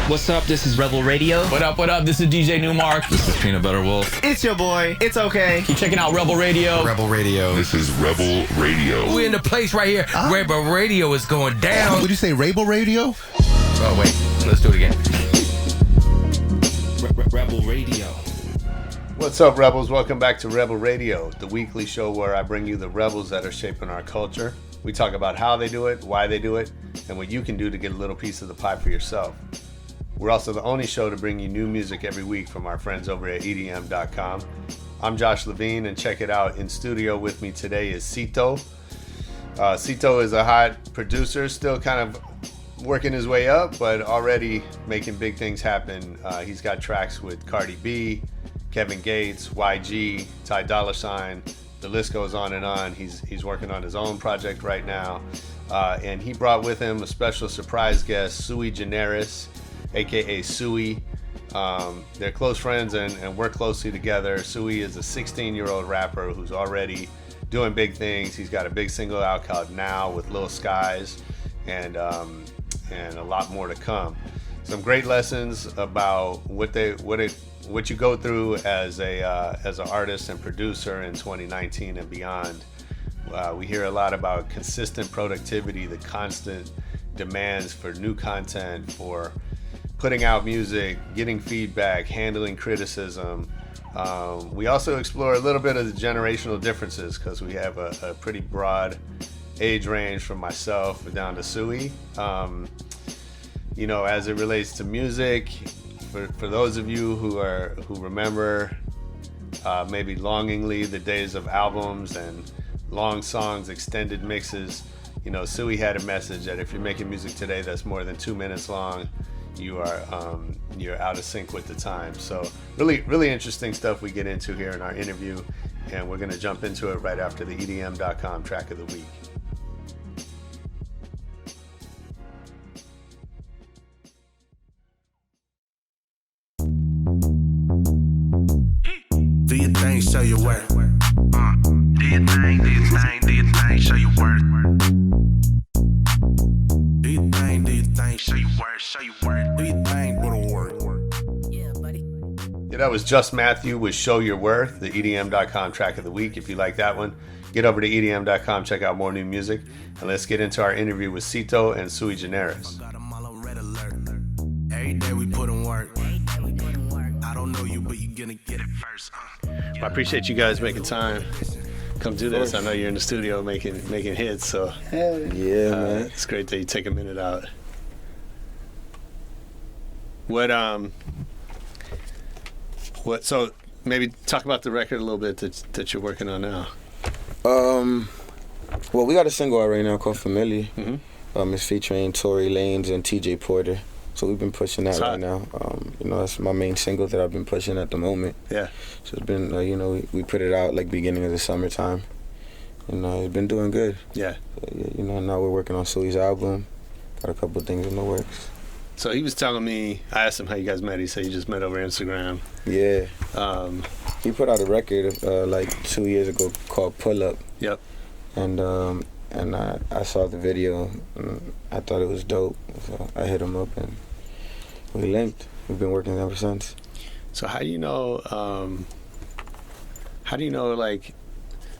What's up? This is Rebel Radio. What up? What up? This is DJ Newmark. This is Peanut Butter Wolf. It's your boy. It's okay. Keep checking out Rebel Radio. Rebel Radio. This is Rebel Radio. We're in the place right here. Rebel Radio is going down. Would you say Rebel Radio? Oh, wait. Let's do it again. Rebel Radio. What's up, Rebels? Welcome back to Rebel Radio, the weekly show where I bring you the rebels that are shaping our culture. We talk about how they do it, why they do it, and what you can do to get a little piece of the pie for yourself. We're also the only show to bring you new music every week from our friends over at EDM.com. I'm Josh Levine, and check it out. In studio with me today is Cito. Cito is a hot producer, still kind of working his way up, but already making big things happen. He's got tracks with Cardi B, Kevin Gates, YG, TyDollaSign. The list goes on and on. He's working on his own project right now. And he brought with him a special surprise guest, Suigeneris, aka Suie. They're close friends and work closely together. Suie is a 16-year-old rapper who's already doing big things. He's got a big single out called Now with Lil Skies, and a lot more to come. Some great lessons about what you go through as an artist and producer in 2019 and beyond. We hear a lot about consistent productivity, the constant demands for new content, for putting out music, getting feedback, handling criticism. We also explore a little bit of the generational differences because we have a pretty broad age range from myself down to Suie. As it relates to music, for those of you who remember maybe longingly the days of albums and long songs, extended mixes, Suie had a message that if you're making music today that's more than 2 minutes long, you're out of sync with the time. So really interesting stuff we get into here in our interview, and we're going to jump into it right after the EDM.com track of the week. Do your thing, show your worth. Do your thing, do your thing, do your thing, show your worth. Do your thing, show your worth, show your worth. Do your thing, put in work. Yeah, buddy. Yeah, that was Just Matthew with Show Your Worth, the EDM.com track of the week. If you like that one, get over to EDM.com, check out more new music, and let's get into our interview with Cito and Suigeneris. Every day we put in work. I don't know you, but you're gonna get it first. I appreciate you guys making time. Come do this. I know you're in the studio making hits, so yeah, man. It's great that you take a minute out. So maybe talk about the record a little bit that you're working on now. Well, we got a single out right now called Familiar. Mm-hmm. It's featuring Tory Lanez and TJ Porter. So we've been pushing that right now. That's my main single that I've been pushing at the moment. Yeah. So it's been, we put it out like beginning of the summertime. And it's been doing good. Yeah. So, now we're working on Suie's album. Got a couple of things in the works. So he was telling me, I asked him how you guys met. He said you just met over Instagram. Yeah. He put out a record like 2 years ago called Pull Up. Yep. And I saw the video, and I thought it was dope. So I hit him up, and we linked. We've been working ever since. So how do you know? How do you know like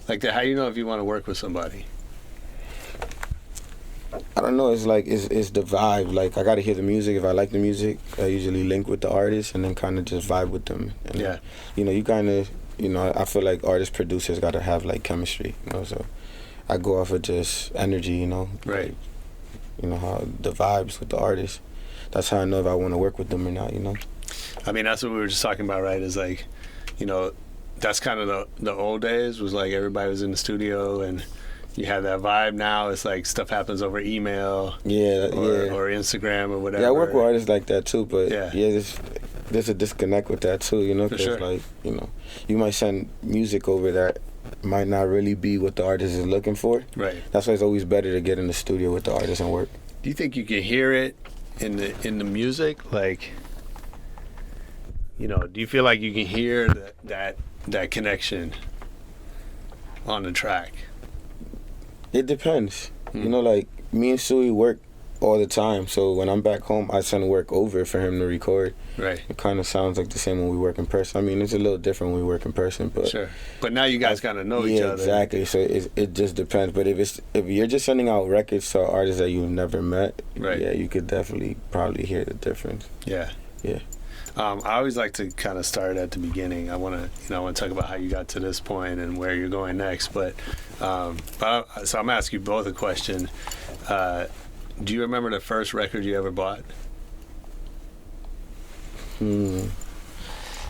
that? How do you know if you want to work with somebody? I don't know. It's like it's the vibe. Like I gotta hear the music. If I like the music, I usually link with the artist and then kind of just vibe with them. And, yeah. You kind of, I feel like artists, producers gotta have like chemistry. So I go off of just energy. Right. Like, how the vibes with the artist. That's how I know if I want to work with them or not. I mean, that's what we were just talking about, right? Is like, that's kind of the old days. Was like everybody was in the studio and you have that vibe. Now it's like stuff happens over email, or Instagram or whatever. Yeah, I work with artists like that too, but yeah, there's a disconnect with that too, because sure. like you might send music over that might not really be what the artist is looking for. Right. That's why it's always better to get in the studio with the artist and work. Do you think you can hear it in the music? Like, do you feel like you can hear that connection on the track? It depends. Like me and Suie work all the time. So when I'm back home, I send work over for him to record. Right. It kind of sounds like the same when we work in person. I mean, it's a little different when we work in person, but Sure. But now you guys kind of know each yeah, other. exactly. So it just depends. But if you're just sending out records to artists that you've never met, Right. yeah, you could definitely probably hear the difference. Yeah. Yeah. I always like to kind of start at the beginning. I want to talk about how you got to this point and where you're going next. So I'm gonna ask you both a question. Do you remember the first record you ever bought?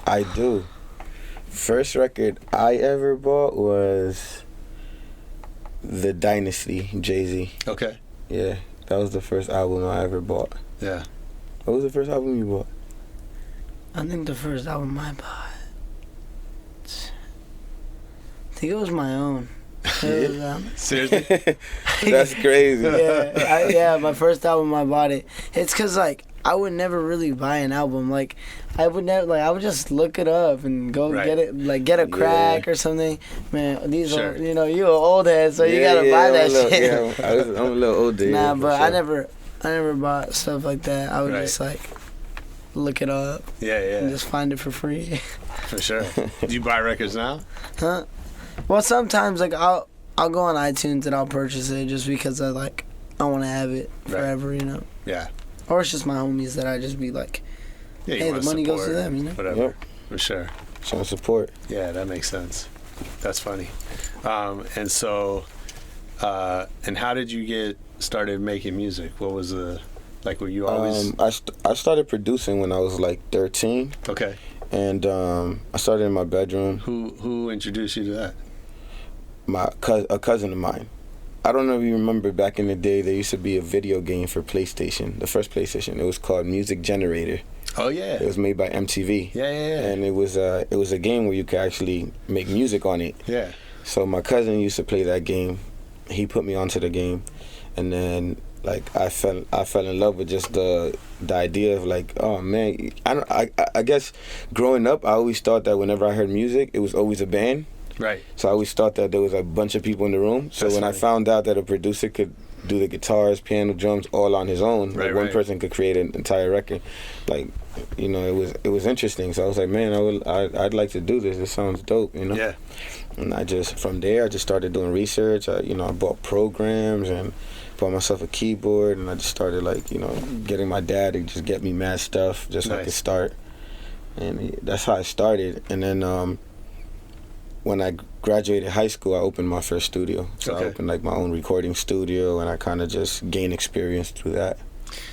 I do. First record I ever bought was The Dynasty, Jay-Z. Okay. Yeah, that was the first album I ever bought. Yeah. What was the first album you bought? I think the first album I bought, I think it was my own. It was, Seriously? That's crazy. yeah, my first album I bought it. It's cause like I would never really buy an album. Like I would never I would just look it up and go Right. get it, like get a crack or something. Man, these Sure. are you an old head, so you gotta buy that shit. Yeah, I'm a little older. Nah, yeah, for but sure. I never bought stuff like that. I would Right. just like look it up Yeah. and just find it for free. For sure. Do you buy records now? Huh? Well, sometimes like I'll go on iTunes and I'll purchase it just because I want to have it forever, Yeah. Or it's just my homies that I just be like, Yeah. hey, the wanna money goes to support, them, Whatever. Yep. For sure. Showing support. Yeah, that makes sense. That's funny. And so, and how did you get started making music? What was were you always? I started producing when I was like 13, Okay. and I started in my bedroom. Who introduced you to that? A cousin of mine. I don't know if you remember back in the day, there used to be a video game for PlayStation, the first PlayStation. It was called Music Generator. Oh yeah. It was made by MTV. Yeah. And it was a game where you could actually make music on it. Yeah. So my cousin used to play that game. He put me onto the game, and then I fell in love with just the idea of oh man, I guess growing up I always thought that whenever I heard music it was always a band. Right. So I always thought that there was a bunch of people in the room. So That's when funny. I found out that a producer could do the guitars, piano, drums all on his own, Right, one right. person could create an entire record, it was interesting. So I was like, man, I'd like to do this. It sounds dope, Yeah. And from there I just started doing research. I bought programs and bought myself a keyboard, and I just started getting my dad to just get me mad stuff just so I could Nice. start. And that's how I started. And then when I graduated high school, I opened my first studio. So Okay. I opened my own recording studio, and I kind of just gained experience through that.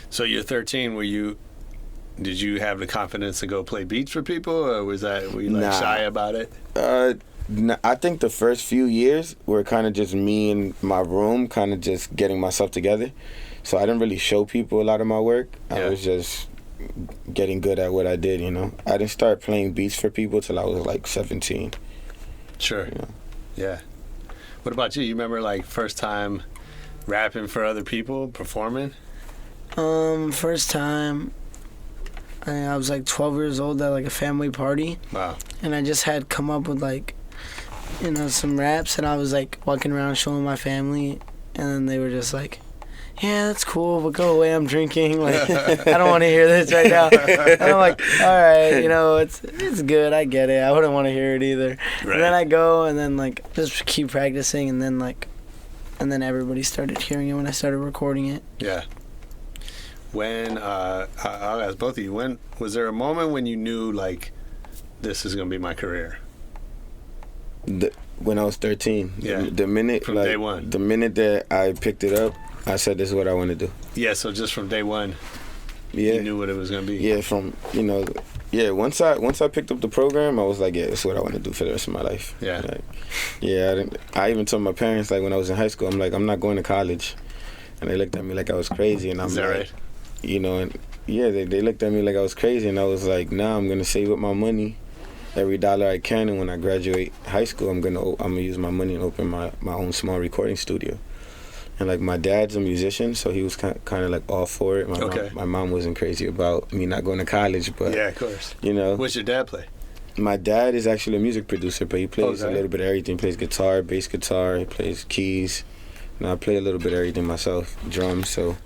So you're 13. Did you have the confidence to go play beats for people, or were you Nah. shy about it? I think the first few years were kind of just me in my room, kind of just getting myself together. So I didn't really show people a lot of my work. Yeah. I was just getting good at what I did, I didn't start playing beats for people till I was 17. Sure. Yeah. What about you? You remember first time rapping for other people, performing? First time I was 12 years old at a family party, Wow. and I just had come up with some raps, and I was walking around showing my family, and then they were just yeah, that's cool, but go away, I'm drinking. I don't want to hear this right now. And I'm all right, it's good, I get it. I wouldn't want to hear it either. Right. And then I go and then just keep practicing, and then everybody started hearing it when I started recording it. Yeah. When I'll ask both of you, when was there a moment when you knew this is gonna be my career? When I was 13, Yeah. the minute From day one. the minute that I picked it up, I said, this is what I want to do. Yeah. So just from day one, Yeah. you knew what it was gonna be. Yeah, once I picked up the program, I was like, yeah, this is what I want to do for the rest of my life. Yeah. I even told my parents, when I was in high school, I'm like, I'm not going to college. And they looked at me like I was crazy, and I'm Is that like, right? and yeah, they looked at me like I was crazy, and I was like, nah, I'm gonna save up my money, every dollar I can, and when I graduate high school, I'm gonna use my money and open my own small recording studio. And my dad's a musician, so he was kind of all for it. My mom wasn't crazy about me not going to college, but Yeah, of course. What's your dad play? my dad is actually a music producer, but he plays Okay. a little bit of everything. He plays guitar, bass guitar, he plays keys. And I play a little bit of everything myself, drums. So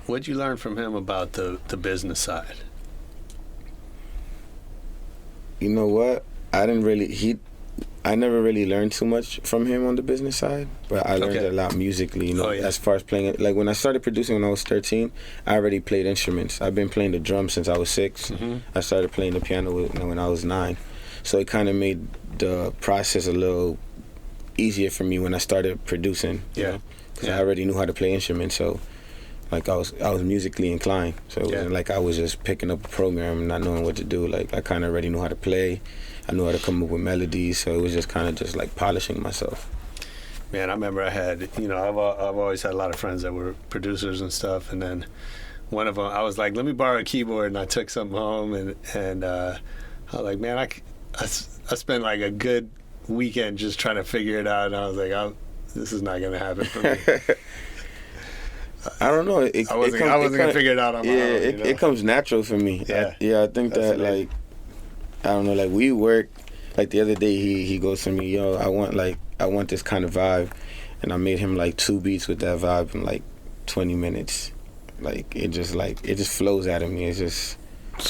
What'd you learn from him about the business side? You know what? I never really learned too much from him on the business side, but I learned a lot musically, as far as playing it. Like when I started producing when I was 13, I already played instruments. I've been playing the drums since I was 6. Mm-hmm. I started playing the piano when I was 9. So it kind of made the process a little easier for me when I started producing. Because I already knew how to play instruments, so like I was musically inclined. So it wasn't like I was just picking up a program and not knowing what to do. Like I kind of already knew how to play. I knew how to come up with melodies, so it was just kind of just like polishing myself. Man, I remember I had, I've always had a lot of friends that were producers and stuff, and then one of them, I was like, let me borrow a keyboard, and I took something home, and I was like, man, I spent like a good weekend just trying to figure it out, and I was like, this is not going to happen for me. I don't know. I wasn't going to figure it out on my own. It comes natural for me. I think that, like, I don't know, like we work, like the other day he goes to me, yo, I want this kind of vibe, and I made him like 2 beats with that vibe in like 20 minutes. Like it just flows out of me. It's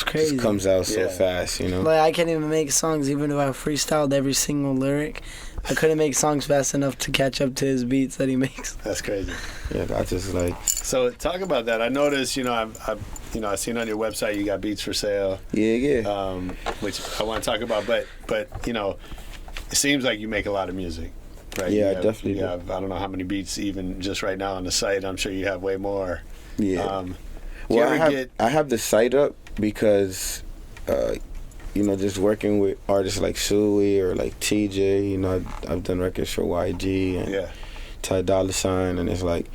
crazy. It just comes out so fast, Like I can't even make songs even if I freestyled every single lyric. I couldn't make songs fast enough to catch up to his beats that he makes. That's crazy. Yeah, I just like. So talk about that. I noticed, I've seen on your website you got beats for sale. Yeah. Which I want to talk about, but it seems like you make a lot of music, right? Yeah, I definitely do. I don't know how many beats even just right now on the site. I'm sure you have way more. Yeah. I have the site up because. Just working with artists like Suie or like TJ, I've done records for YG and TyDollaSign, and it's like,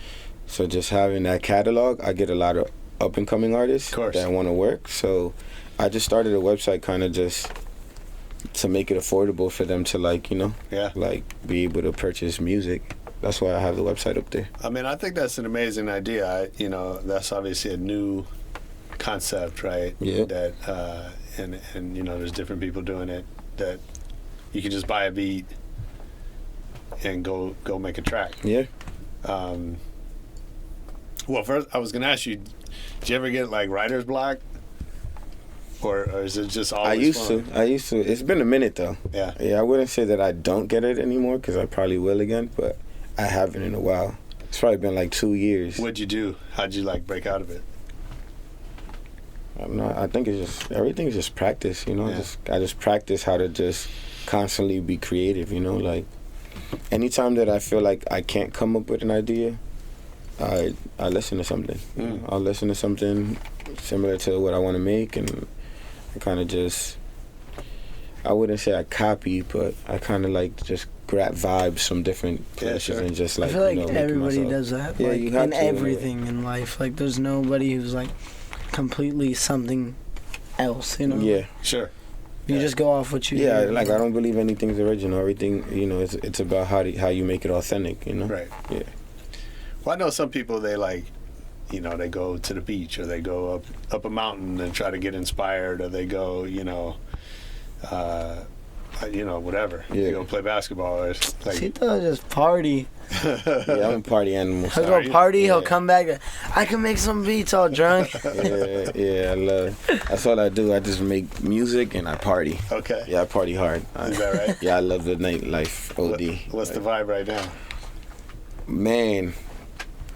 so just having that catalog, I get a lot of up and coming artists that want to work. So I just started a website kind of just to make it affordable for them to like be able to purchase music. That's why I have the website up there. I mean, I think that's an amazing idea. That's obviously a new concept, right? Yeah. That and there's different people doing it, that you can just buy a beat and go make a track. Yeah. Well, first I was gonna ask you, did you ever get like writer's block, or is it just always I used to. It's been a minute though. Yeah. I wouldn't say that I don't get it anymore because I probably will again, but I haven't in a while. It's probably been like 2 years. What'd you do? How'd you like break out of it? I think everything's just practice, I just practice how to just constantly be creative, like anytime that I feel like I can't come up with an idea, I listen to something. I'll listen to something similar to what I want to make, and I kind of just, I wouldn't say I copy, but I kind of like just grab vibes from different places and just like, I feel like everybody does that, like you have in to, everything in life. Like there's nobody who's like completely something else, Yeah, sure. You just go off what you I do. don't believe anything's original. Everything, it's about how you make it authentic, Right. Yeah. Well, I know some people, they like, they go to the beach, or they go up a mountain and try to get inspired, or they go, whatever. Yeah. They go play basketball, or like. Cito just party. Yeah, I'm a party animal. He'll go party. He'll come back. I can make some beats all drunk. I love. That's all I do. I just make music and I party. Okay. Yeah, I party hard. Is that right? Yeah, I love the nightlife. OD. What's the vibe right now? Man,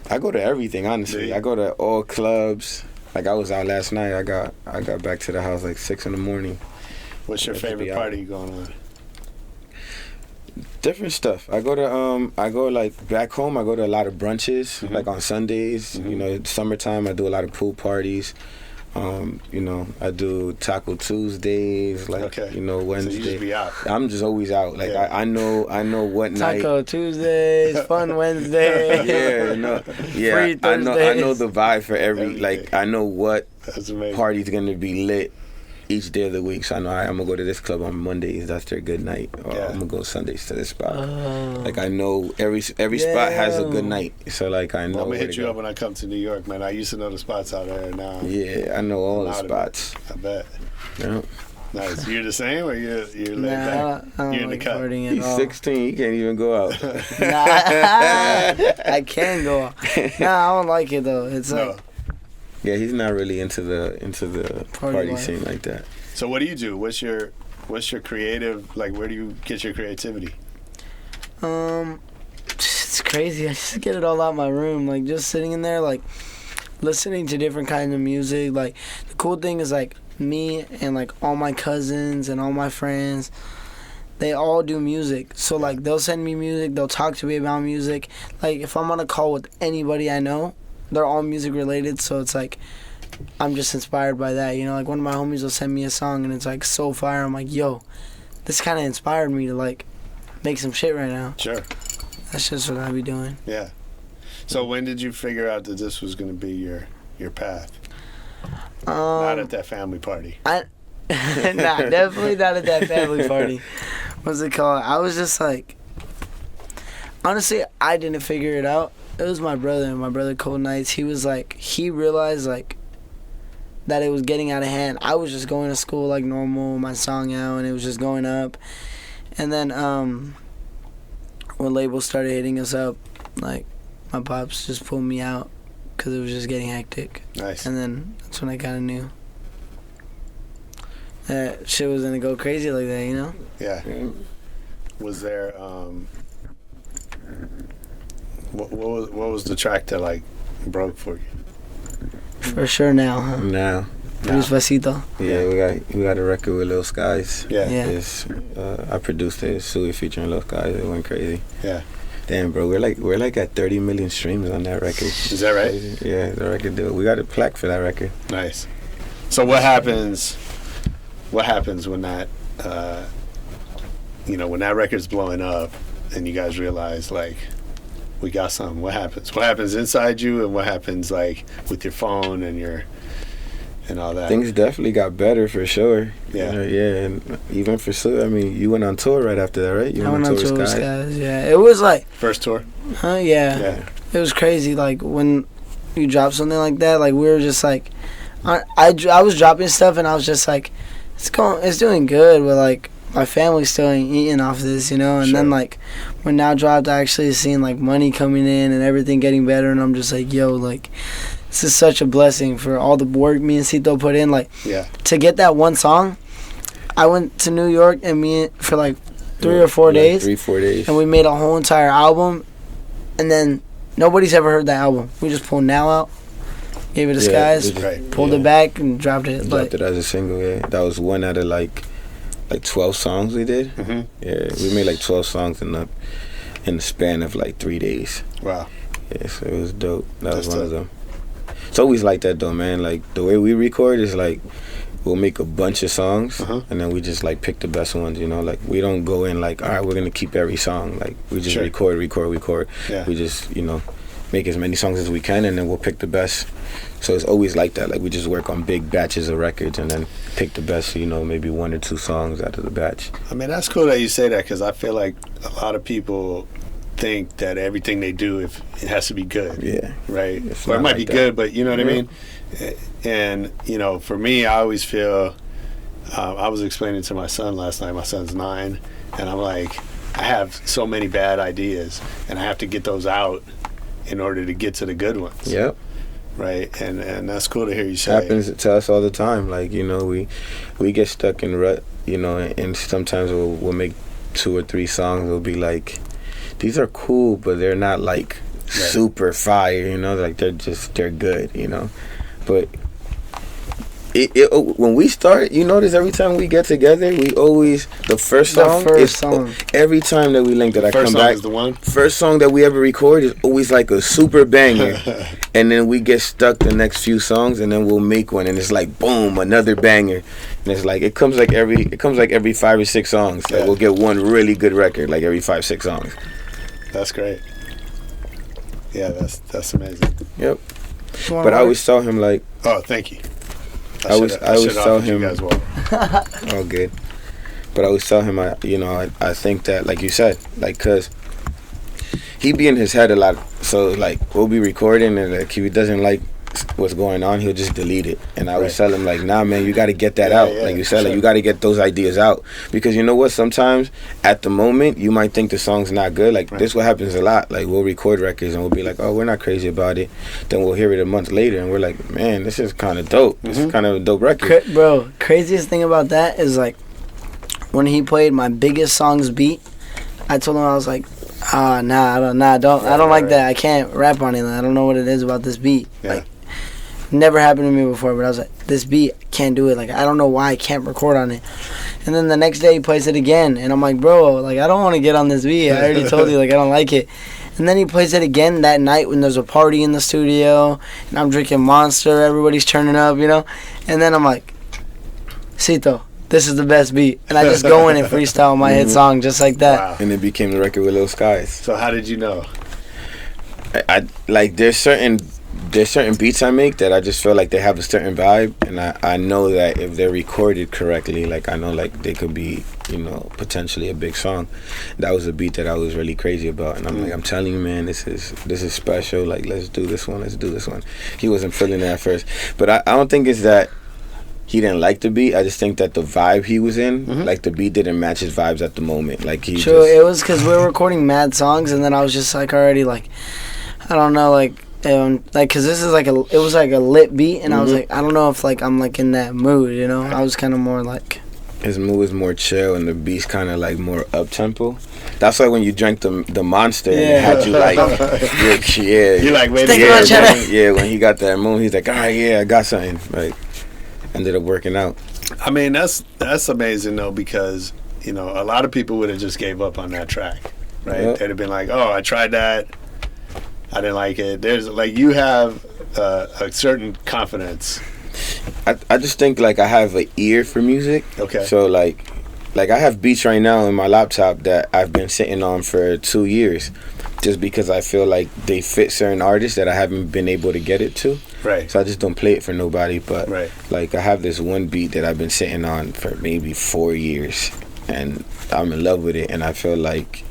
I go to everything. Honestly, I go to all clubs. Like I was out last night. I got back to the house like 6 a.m. What's your favorite party going on? Different stuff. I go like back home. I go to a lot of brunches, like on Sundays. Summertime. I do a lot of pool parties. I do Taco Tuesdays, like Wednesday. So you just be out. I'm just always out. Like I know what night. Taco Tuesdays, Fun Wednesday. Free I know the vibe for every. Like I know what party's gonna be lit each day of the week. So I know I'm gonna go to this club on Mondays. That's their good night. Or I'm gonna go Sundays to this spot. Like I know every spot has a good night. So like I know. I'm gonna hit you up when I come to New York, man. I used to know the spots out there. Now. Yeah, I know all the spots. I bet. Yeah. Nice. You're the same, or you're laid back? You're in the cut. He's 16. He can't even go out. I can go out. I don't like it though. It's like Yeah, he's not really into the party life. scene like that. So what do you do? What's your creative, like, where do you get your creativity? It's crazy. I just get it all out my room, like just sitting in there, like listening to different kinds of music. Like the cool thing is like me and like all my cousins and all my friends, they all do music. So like they'll send me music, they'll talk to me about music. Like if I'm on a call with anybody I know, they're all music related. So it's like I'm just inspired by that, you know. Like one of my homies will send me a song and it's like so fire. I'm like, yo, this kind of inspired me to like make some shit right now. Sure. That's just what I be doing. Yeah. So when did you figure out that this was going to be your path? Not at that family party. Nah, definitely not at that family party. What's it called? I was just like, honestly, I didn't figure it out. It was my brother Cold Nights. He was like, he realized like that it was getting out of hand. I was just going to school like normal, my song out, and it was just going up. And then when labels started hitting us up, like my pops just pulled me out because it was just getting hectic. Nice. And then that's when I kind of knew that shit was gonna go crazy like that, you know? Yeah. Was there what was the track that like broke for you? For sure now, huh? Now. Despacito. Yeah, we got a record with Lil Skies. Yeah. Yeah. I produced it. Suie featuring Lil Skies. It went crazy. Yeah. Damn, bro, we're like at 30 million streams on that record. Is that right? Yeah, the record deal. We got a plaque for that record. Nice. So what happens when that when that record's blowing up and you guys realize like we got something? What happens inside you, and what happens like with your phone and all that? Things definitely got better for sure. Yeah. Yeah, and even for Suie, I mean, you went on tour right after that, right? You I went on tour with Skies. Skies, yeah. It was like, First tour? yeah. It was crazy. Like when you drop something like that, like we were just like, I was dropping stuff and I was just like, it's doing good, but like my family's still ain't eating off this, you know. And Sure. then like when Now dropped, I actually seen like money coming in and everything getting better, and I'm just like, yo, like this is such a blessing for all the work me and Cito put in. Like to get that one song, I went to New York and for like 3 or 4 days. 3-4 days. And we made a whole entire album, and then nobody's ever heard that album. We just pulled Now out, gave it to Skies, pulled it back, and dropped it. Dropped it as a single, yeah. That was one out of like 12 songs we did. Mm-hmm. Yeah, we made like 12 songs in the span of like 3 days. Wow. Yeah, so it was dope. That was one of them. It's always like that though, man. Like the way we record is like we'll make a bunch of songs and then we just like pick the best ones, you know. Like we don't go in like, all right, we're gonna keep every song. Like we just record. Yeah. We just, you know, make as many songs as we can and then we'll pick the best. So it's always like that. Like we just work on big batches of records and then pick the best, you know, maybe 1 or 2 songs out of the batch. I mean, that's cool that you say that, because I feel like a lot of people think that everything they do, if it has to be good. Yeah. Right? It's Or it not might like be that. good, but you know what I mean? And, you know, for me, I always feel, I was explaining to my son last night, my son's 9, and I'm like, I have so many bad ideas, and I have to get those out in order to get to the good ones. Yep. Right? And that's cool to hear you say. Happens to us all the time. Like, you know, we get stuck in rut, you know, and sometimes we'll make 2 or 3 songs. We'll be like, these are cool, but they're not like super fire, you know, like they're good, you know. But when we start, you notice every time we get together, we always the first song. Every time that we link that I come back, is the one. First song that we ever record is always like a super banger, and then we get stuck the next few songs, and then we'll make one, and it's like boom, another banger, and it's like it comes like every 5 or 6 songs. Like we'll get one really good record like every 5-6 songs. That's great. Yeah, that's amazing. Yep. But I always tell him like, oh, thank you. I always tell him, you guys well. oh good. But I always tell him, I think that, like you said, like, cause he be in his head a lot. So like we'll be recording and like he doesn't like what's going on, he'll just delete it. And I always tell him like, nah, man, you got to get that out. Like you said, like you got to get those ideas out, because you know what? Sometimes at the moment you might think the song's not good. Like this, what happens a lot. Like we'll record records and we'll be like, oh, we're not crazy about it. Then we'll hear it a month later and we're like, man, this is kind of dope. This is kind of a dope record. Bro, craziest thing about that is like when he played my biggest song's beat, I told him, I was like, I don't like that. I can't rap on it. I don't know what it is about this beat. Like, never happened to me before, but I was like, this beat, can't do it. Like, I don't know why I can't record on it. And then the next day he plays it again, and I'm like, bro, like, I don't want to get on this beat. I already told you, like, I don't like it. And then he plays it again that night when there's a party in the studio, and I'm drinking Monster, everybody's turning up, you know? And then I'm like, Cito, this is the best beat. And I just go in and freestyle my hit song just like that. Wow. And it became the record with Lil Skies. So how did you know? I like there's certain beats I make that I just feel like they have a certain vibe, and I know that if they're recorded correctly, like I know like they could be, you know, potentially a big song. That was a beat that I was really crazy about, and I'm like, I'm telling you, man, this is special. Like, let's do this one. He wasn't feeling it at first, but I don't think it's that he didn't like the beat. I just think that the vibe he was in, like the beat didn't match his vibes at the moment. Like he it was because we were recording mad songs, and then I was just like already like, I don't know, like because this is like it was like a lit beat, and I was like, I don't know if like I'm like in that mood, you know. I was kind of more like, his mood is more chill, and the beat's kind of like more up tempo. That's why when you drank the Monster, and it had you like, You're like, wait a minute. Yeah, when he got that mood, he's like, all right, yeah, I got something. Like, ended up working out. I mean, that's amazing though, because you know a lot of people would have just gave up on that track, right? Yep. They'd have been like, oh, I tried that, I didn't like it. There's like, you have a certain confidence. I just think like I have an ear for music. Okay. So like I have beats right now in my laptop that I've been sitting on for 2 years, just because I feel like they fit certain artists that I haven't been able to get it to. Right. So I just don't play it for nobody. But right. like I have this one beat that I've been sitting on for maybe 4 years, and I'm in love with it. And I feel like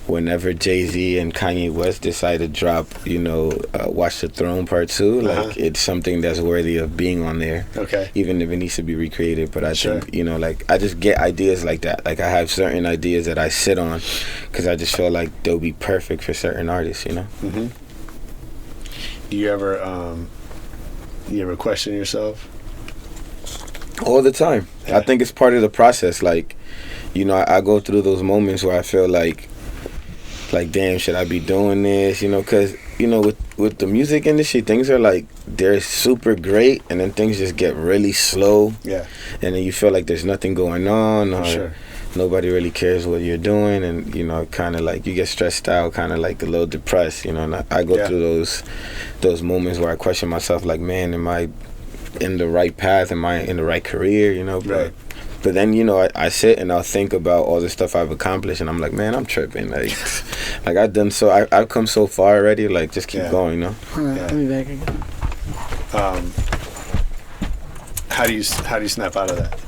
whenever Jay-Z and Kanye West decide to drop, you know, Watch the Throne Part 2, like it's something that's worthy of being on there. Okay. Even if it needs to be recreated. But I think, you know, like I just get ideas like that. Like I have certain ideas that I sit on because I just feel like they'll be perfect for certain artists, you know? Mm-hmm. You ever question yourself? All the time. Yeah. I think it's part of the process. Like, you know, I go through those moments where I feel like damn, should I be doing this? You know, because, you know, with the music industry, things are like, they're super great, and then things just get really slow. Yeah. And then you feel like there's nothing going on. Or sure. Nobody really cares what you're doing, and, you know, kind of like you get stressed out, kind of like a little depressed, you know. And I go through those moments where I question myself, like, man, am I in the right path? Am I in the right career? You know, But then, you know, I sit and I'll think about all the stuff I've accomplished, and I'm like, man, I'm tripping. Like I've come so far already. Like, just keep going, you know. Let me back again. How do you snap out of that?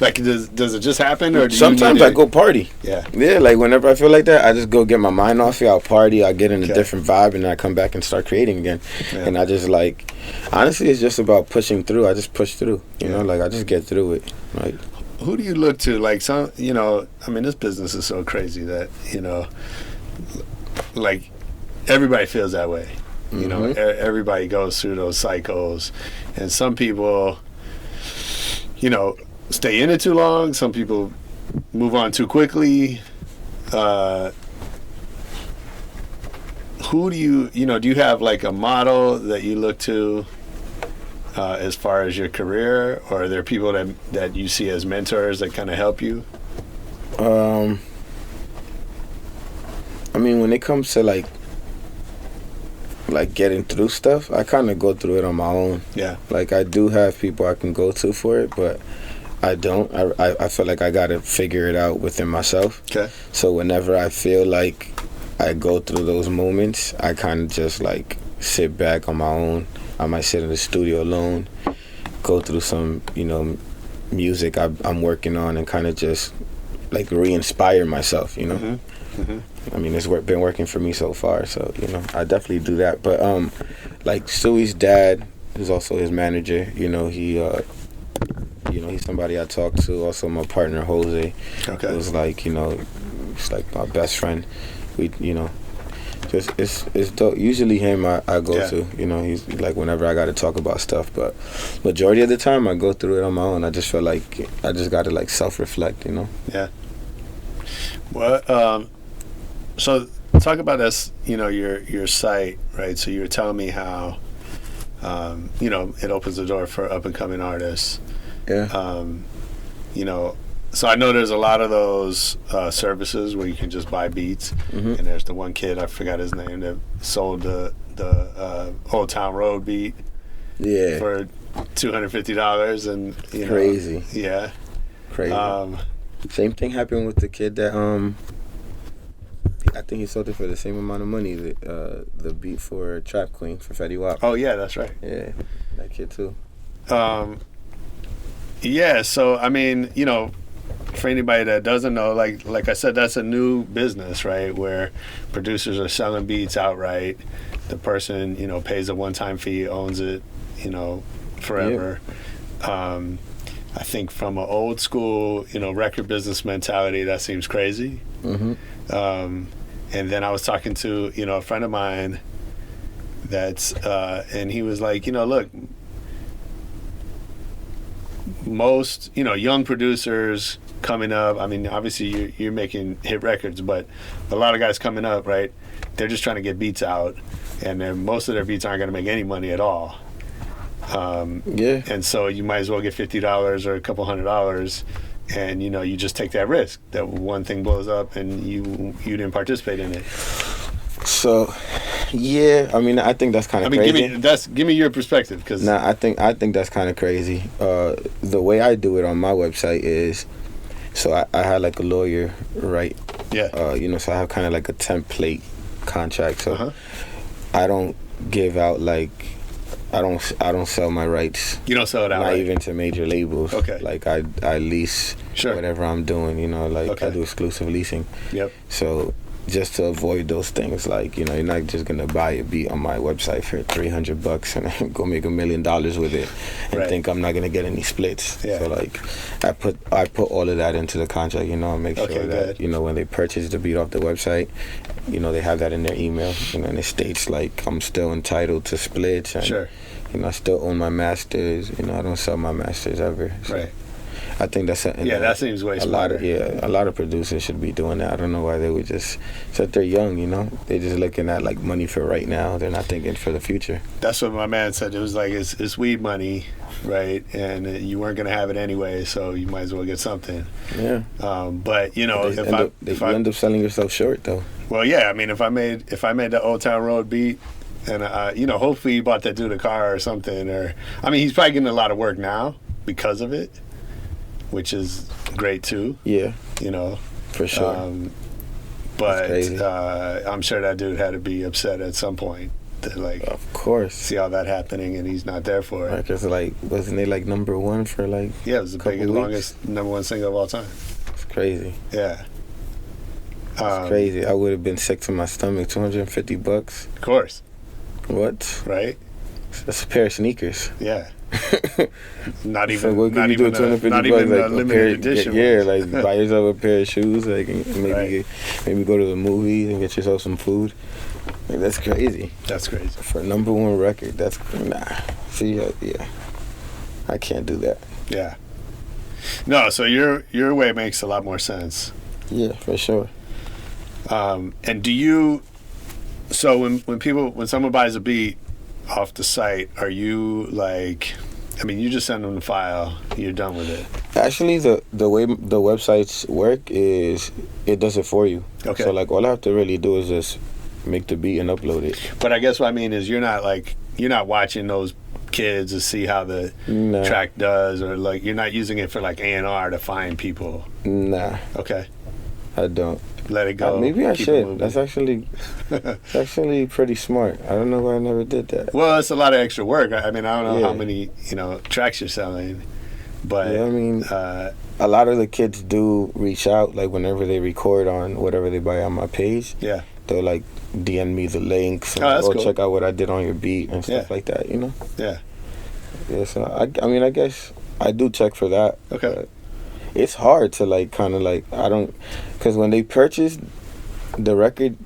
Like, does it just happen, or sometimes I go party? Yeah. Like whenever I feel like that, I just go get my mind off it. I'll party. I'll get in a different vibe, and then I come back and start creating again. Yeah. And I just like, honestly, it's just about pushing through. I just push through. You know, like I just get through it. Like, who do you look to? Like, some, you know, I mean, this business is so crazy that, you know, like everybody feels that way. You know, everybody goes through those cycles, and some people, you know, stay in it too long. Some people move on too quickly. Who do you know, do you have like a model that you look to as far as your career, or are there people that you see as mentors that kind of help you? I mean, when it comes to like getting through stuff, I kind of go through it on my own. Yeah. Like, I do have people I can go to for it, but I don't. I feel like I gotta figure it out within myself. Okay. So whenever I feel like I go through those moments, I kind of just like sit back on my own. I might sit in the studio alone, go through some, you know, music I'm working on, and kind of just like re-inspire myself, you know. I mean, it's been working for me so far. So you know, I definitely do that. But like Suie's dad, who's also his manager, you know, he's somebody I talk to. Also, my partner Jose, who's like, you know, it's like my best friend. We, you know, just it's dope. Usually him I go to. You know, he's like whenever I got to talk about stuff. But majority of the time I go through it on my own. I just feel like I just got to like self-reflect. You know. Yeah. Well, so talk about this. You know, your site, right? So you were telling me how, you know, it opens the door for up and coming artists. Yeah. You know, so I know there's a lot of those services where you can just buy beats, and there's the one kid, I forgot his name, that sold the Old Town Road beat for $250, and you know, crazy. Yeah. Crazy. Same thing happened with the kid that I think he sold it for the same amount of money, the beat for Trap Queen for Fetty Wap. Oh yeah, that's right. Yeah, that kid too. Yeah, so I mean, you know, for anybody that doesn't know, like I said, that's a new business, right? Where producers are selling beats outright. The person, you know, pays a one-time fee, owns it, you know, forever. Yep. I think from an old school, you know, record business mentality, that seems crazy. And then I was talking to, you know, a friend of mine that's, and he was like, you know, look, most, you know, young producers coming up, I mean, obviously you're making hit records, but a lot of guys coming up, right, they're just trying to get beats out, and then most of their beats aren't going to make any money at all. And so you might as well get $50 or a couple $100, and you know, you just take that risk that one thing blows up and you didn't participate in it. So, yeah, I mean, I think that's kind of crazy. Give me your perspective, because I think that's kind of crazy. The way I do it on my website is, so I had like a lawyer, right? Yeah. You know, so I have kind of like a template contract. So I don't give out like, I don't sell my rights. You don't sell it outright? Not even to major labels. Okay. Like I lease whatever I'm doing. You know, like I do exclusive leasing. Yep. So just to avoid those things, like, you know, you're not just gonna buy a beat on my website for $300 and go make $1 million with it and think I'm not gonna get any splits. Yeah. So like, I put all of that into the contract. You know, and make sure that you know, when they purchase the beat off the website, you know, they have that in their email, and then it states like I'm still entitled to splits. And, you know, I still own my masters. You know, I don't sell my masters ever. So right. I think that's something. Yeah, that seems way smarter. A lot of producers should be doing that. I don't know why they would just, since they're young, you know, they're just looking at like money for right now. They're not thinking for the future. That's what my man said. It was like, it's weed money, right? And you weren't gonna have it anyway, so you might as well get something. Yeah. But you know, you end up selling yourself short though. Well, yeah. I mean, if I made the Old Town Road beat, and you know, hopefully he bought that dude a car or something, or I mean, he's probably getting a lot of work now because of it, which is great too. Yeah. You know, for sure. But I'm sure that dude had to be upset at some point. To, like, of course, see all that happening and he's not there for it. Because like, wasn't they like #1 for like? Yeah, it was the biggest, longest #1 single of all time. It's crazy. Yeah. It's crazy. I would have been sick to my stomach. $250. Of course. What? Right. That's a pair of sneakers. Yeah. Not even. So what could not you do even. $250? Not even like a limited edition. Yeah, like buy yourself a pair of shoes. Like maybe go to the movies and get yourself some food. Like, that's crazy. That's crazy. For a #1 record, that's See, yeah, I can't do that. Yeah. No, so your way makes a lot more sense. Yeah, for sure. And do you? So when someone buys a beat off the site, are you like? I mean, you just send them the file. You're done with it. Actually, the way the websites work is it does it for you. Okay. So like, all I have to really do is just make the beat and upload it. But I guess what I mean is you're not watching those kids to see how the track does, or like you're not using it for like A&R to find people. Nah. Okay. I don't. Let it go. Maybe I should. That's actually pretty smart. I don't know why I never did that. Well, it's a lot of extra work. I mean, I don't know how many tracks you're selling. But Yeah, I mean, a lot of the kids do reach out, like whenever they record on whatever they buy on my page. yeah, They'll like DM me the links and that's cool. check out what I did on your beat and stuff Yeah. like that, you know? yeah, Yeah, so I mean, I guess I do check for that. Okay. But it's hard to like kind of like, because when they purchase the record,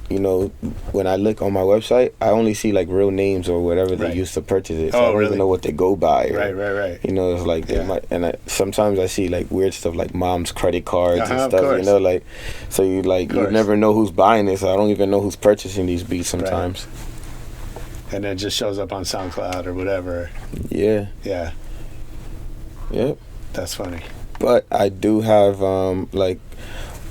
you know, when I look on my website, I only see like real names or whatever they Right. used to purchase it. So Oh, I don't really? even know what they go by. Or, right. You know, it's like Yeah. they might, and sometimes I see like weird stuff like mom's credit cards Uh-huh, and of stuff. You course. know, like so you like Of you course. never know who's buying this. I don't even know who's purchasing these beats sometimes. And then it just shows up on SoundCloud or whatever. Yeah, Yeah, yep. that's funny. But I do have like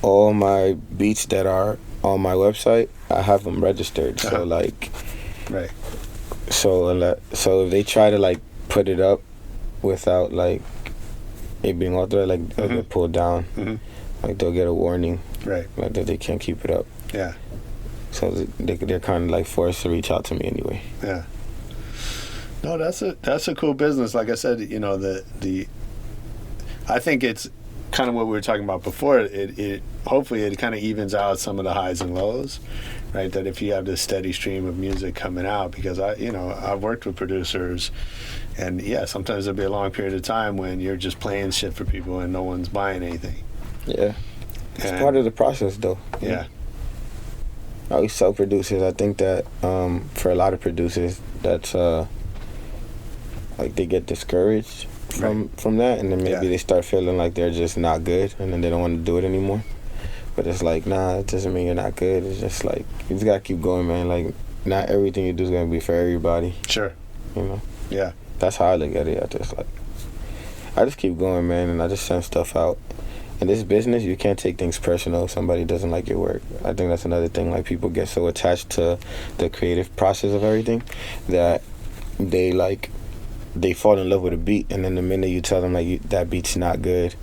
all my beats that are on my website. I have them registered. Uh-huh. So like, Right. so if they try to like put it up without like it being authorized, like they'll get pulled down. Mhm. Like they'll get a warning, Right. like that they can't keep it up. Yeah. So they're kind of like forced to reach out to me anyway. Yeah. No, that's a cool business. Like I said, you know, I think it's kind of what we were talking about before. It hopefully it kind of evens out some of the highs and lows, right? That if you have this steady stream of music coming out, because I've worked with producers, and yeah, sometimes there'll be a long period of time when you're just playing shit for people and no one's buying anything. Yeah, it's And- part of the process though. Yeah. I always tell producers, I think that for a lot of producers, that's like they get discouraged from that, and then maybe Yeah. they start feeling like they're just not good, and then they don't want to do it anymore. But it's like, nah, it doesn't mean you're not good. It's just like you just gotta keep going, man. Like not everything you do is gonna be for everybody, Sure. you know. Yeah. That's how I look at it. I just keep going, man, and I just send stuff out. In this business, you can't take things personal if somebody doesn't like your work. I think that's another thing. Like, people get so attached to the creative process of everything that they fall in love with a beat, and then the minute you tell them like that beat's not good,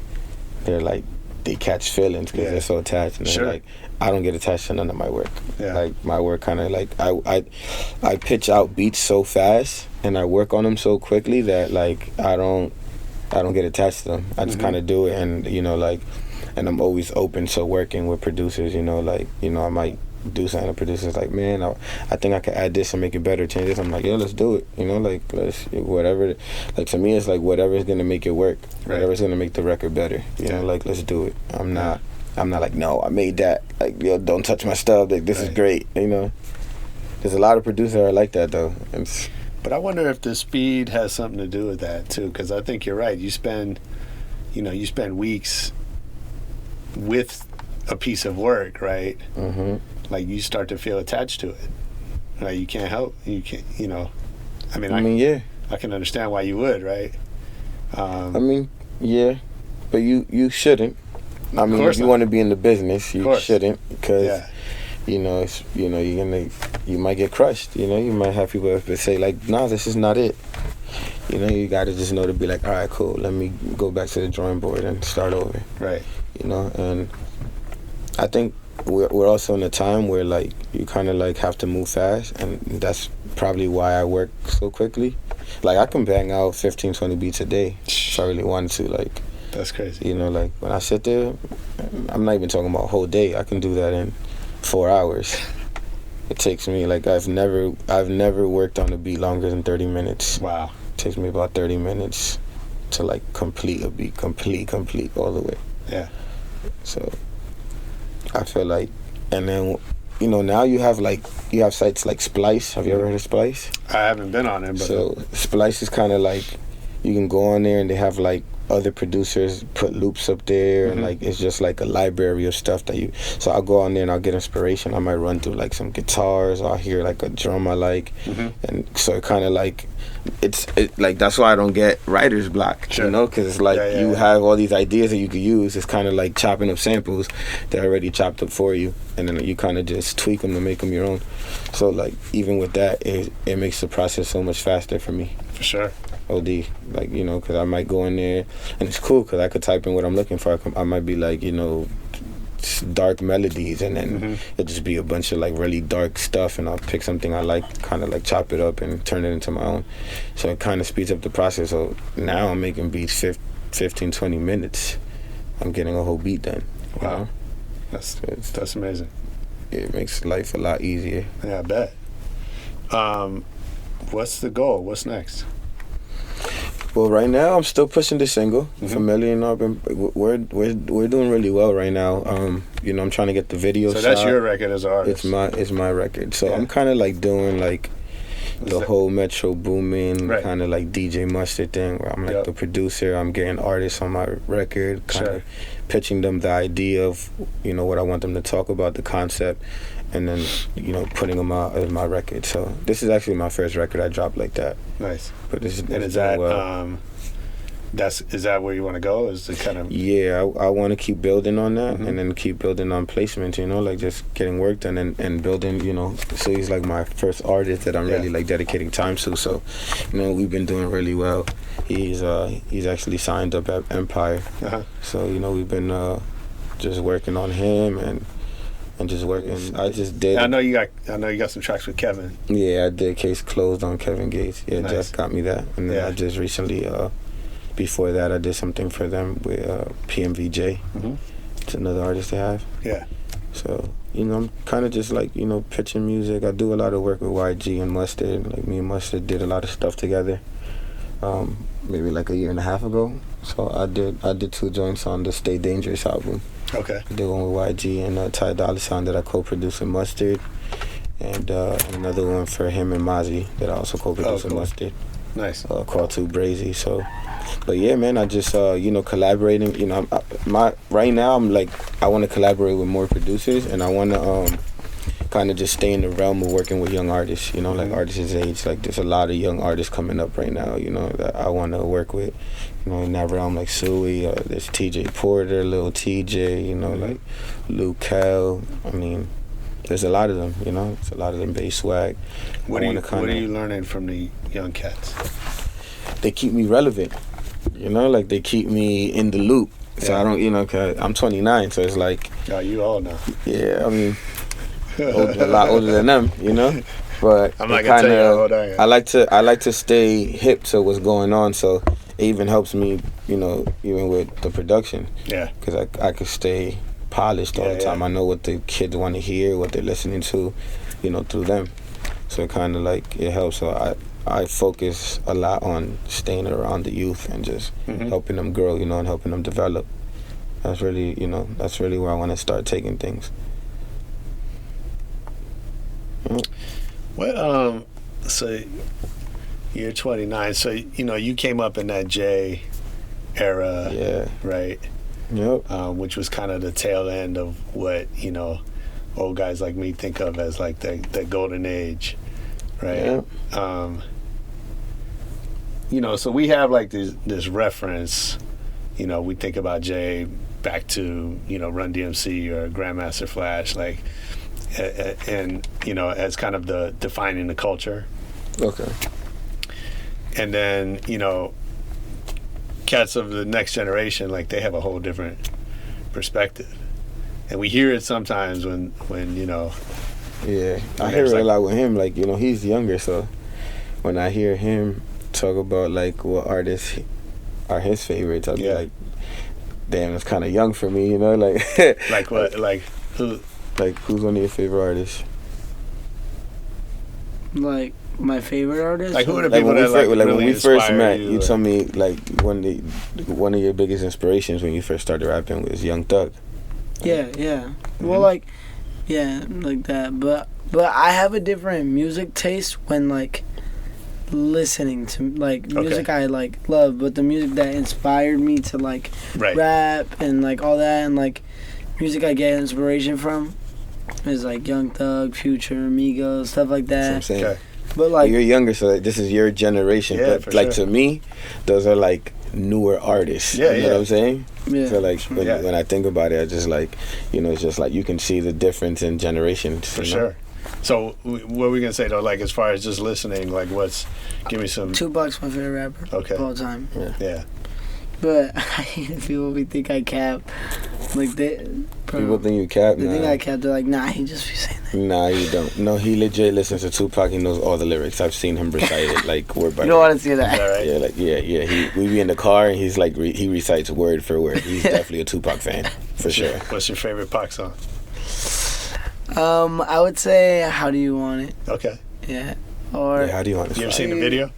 they're like, they catch feelings because they're so attached. And Sure. they're like, I don't get attached to none of my work. Yeah. Like, my work kind of like I pitch out beats so fast and I work on them so quickly that like I don't get attached to them. I just kind of do it, and you know, like, and I'm always open to working with producers. You know, like, you know, I might do something. The producer's like, man, I think I could add this and make it better, change this. I'm like, yeah, let's do it. You know, like, let's whatever. Like, to me, it's like whatever's gonna make it work, whatever's gonna make the record better. You know, like, let's do it. I'm not like, no, I made that. Like, yo, don't touch my stuff. Like, this is great. You know, there's a lot of producers that are like that though. But I wonder if the speed has something to do with that too, because I think you're right. You spend weeks with a piece of work, right? Mm-hmm. Like, you start to feel attached to it. Right? You can't help. You can't. You know. I mean, yeah. I can understand why you would, right? I mean, yeah, but you shouldn't. I mean, if you want to be in the business, you shouldn't, because you know, you might get crushed. You know, you might have people that say like, nah, this is not it. You know, you gotta just know to be like, all right, cool, let me go back to the drawing board and start over. Right. You know, and I think we're also in a time where like you kind of like have to move fast, and that's probably why I work so quickly. Like, I can bang out 15, 20 beats a day if I really wanted to. Like, that's crazy. You know, like, when I sit there, I'm not even talking about a whole day. I can do that in 4 hours. It takes me, like, I've never worked on a beat longer than 30 minutes. Wow. It takes me about 30 minutes to like complete a beat, complete all the way. Yeah. So I feel like, and then, you know, now you have sites like Splice. Have you ever heard of Splice? I haven't been on it, but so Splice is kind of like, you can go on there and they have like other producers put loops up there, and like it's just like a library of stuff that so I'll go on there and I'll get inspiration. I might run through like some guitars, or I'll hear like a drum I like, and so it kind of like it's like, that's why I don't get writer's block. You know, because it's like you have all these ideas that you could use. It's kind of like chopping up samples that are already chopped up for you, and then you kind of just tweak them to make them your own. So like, even with that, it makes the process so much faster for me. For sure. OD, like, you know, because I might go in there, and it's cool because I could type in what I'm looking for. I might be like, you know, dark melodies, and then it'll just be a bunch of like really dark stuff, and I'll pick something I like, kind of like chop it up and turn it into my own. So it kind of speeds up the process. So now I'm making beats 15, 20 minutes, I'm getting a whole beat done. You Wow. know? That's amazing. It makes life a lot easier. Yeah, I bet. What's the goal? What's next? Well, right now I'm still pushing the single, Familiar and Urban. We're doing really well right now. You know, I'm trying to get the video. So that's shot. your record as an artist. It's my record. So Yeah. I'm kind of like doing like the whole Metro Boomin Right. kind of like DJ Mustard thing, where I'm like Yep. the producer. I'm getting artists on my record, kind of Sure. pitching them the idea of, you know, what I want them to talk about, the concept, and then, you know, putting them out as my record. So this is actually my first record I dropped like that. Nice. But this And is is doing that well. is that where you want to go? Is it kind of Yeah, I want to keep building on that, Mhm. and then keep building on placement, you know, like just getting work done and building, you know. So he's like my first artist that I'm really like dedicating time to. So, you know, we've been doing really well. He's actually signed up at Empire. Uh-huh. So, you know, we've been just working on him and just working. I just did. I know you got some tracks with Kevin. Yeah, I did Case Closed on Kevin Gates. Yeah, Nice. Jeff got me that. And then Yeah. I just recently, before that, I did something for them with PMVJ. Mhm. It's another artist they have. Yeah. So, you know, I'm kind of just like, you know, pitching music. I do a lot of work with YG and Mustard. Like, me and Mustard did a lot of stuff together. Maybe like a year and a half ago. So I did 2 joints on the Stay Dangerous album. Okay. I did one with YG and TyDollaSign that I co-produced with Mustard. And another one for him and Mozzie that I also co-produced with cool. Mustard. Nice. Called Too Brazy. So, but yeah, man, I just you know, collaborating. You know, right now I'm like, I want to collaborate with more producers, and I want to kind of just stay in the realm of working with young artists. You know, like artists his age. Like there's a lot of young artists coming up right now. You know, that I want to work with. You know, in that realm, like Suie, there's TJ Porter, Lil TJ. You know, like Luke Cal. I mean, there's a lot of them. You know, it's a lot of them. Bass Swag. What are you learning from the young cats? They keep me relevant, you know, like they keep me in the loop. So I don't, you know, cause I'm 29, so it's like, Oh, you all know. yeah, I mean, a lot older than them, you know. But I'm not gonna tell you how old I am. I like to stay hip to what's going on, so it even helps me, you know, even with the production, Yeah. because I could stay polished all the time. I know what the kids want to hear, what they're listening to, you know, through them. So it kind of like it helps. So I focus a lot on staying around the youth and just helping them grow, you know, and helping them develop. That's really, you know, that's really where I want to start taking things. What so you're 29, so you know you came up in that J era, Yeah. right? Yep. Which was kind of the tail end of what, you know, old guys like me think of as like that golden age, right? Yeah. You know, so we have like this reference, you know, we think about Jay back to, you know, Run DMC or Grandmaster Flash, like, and, you know, as kind of the defining the culture. Okay. And then, you know, cats of the next generation, like, they have a whole different perspective. And we hear it sometimes when you know. Yeah. I hear it a lot with him. Like, you know, he's younger, so when I hear him talk about, like, what artists are his favorites, I'll be like, damn, it's kind of young for me, you know? Like, like what? Like, who? Like, who's one of your favorite artists? Like, my favorite artist? Like, who are the Like people when we that first, like, like really when we first inspire met, you? you or- told me like one of your biggest inspirations when you first started rapping was Young Thug. Yeah. Well, like, yeah, like that. But I have a different music taste when, like, listening to, like, music I, like, love, but the music that inspired me to, like, rap and, like, all that, and, like, music I get inspiration from is, like, Young Thug, Future, Migos, stuff like that. That's what I'm saying. Okay. But, like, You're younger, so like, this is your generation. Yeah, but for like sure. to me, those are like newer artists. Yeah, you know what I'm saying? yeah. So like when I think about it, I just like, you know, it's just like you can see the difference in generations. For you know? sure. So what are we gonna say though? Like as far as just listening, like give me some. Tupac's my favorite rapper of all time. Yeah. But I hate people who think I cap. Like, they... Bro, People think you cap, they think nah. I cap. They're like, nah, he just be saying that. Nah, you don't. No, he legit listens to Tupac. He knows all the lyrics. I've seen him recite it like word by word. You don't want to see that. All right. Yeah, like yeah. We be in the car and he's like he recites word for word. He's definitely a Tupac fan for sure. What's your favorite Pac song? I would say "How Do You Want It." Okay. Yeah. Or Yeah, how do you want to? You ever seen the video?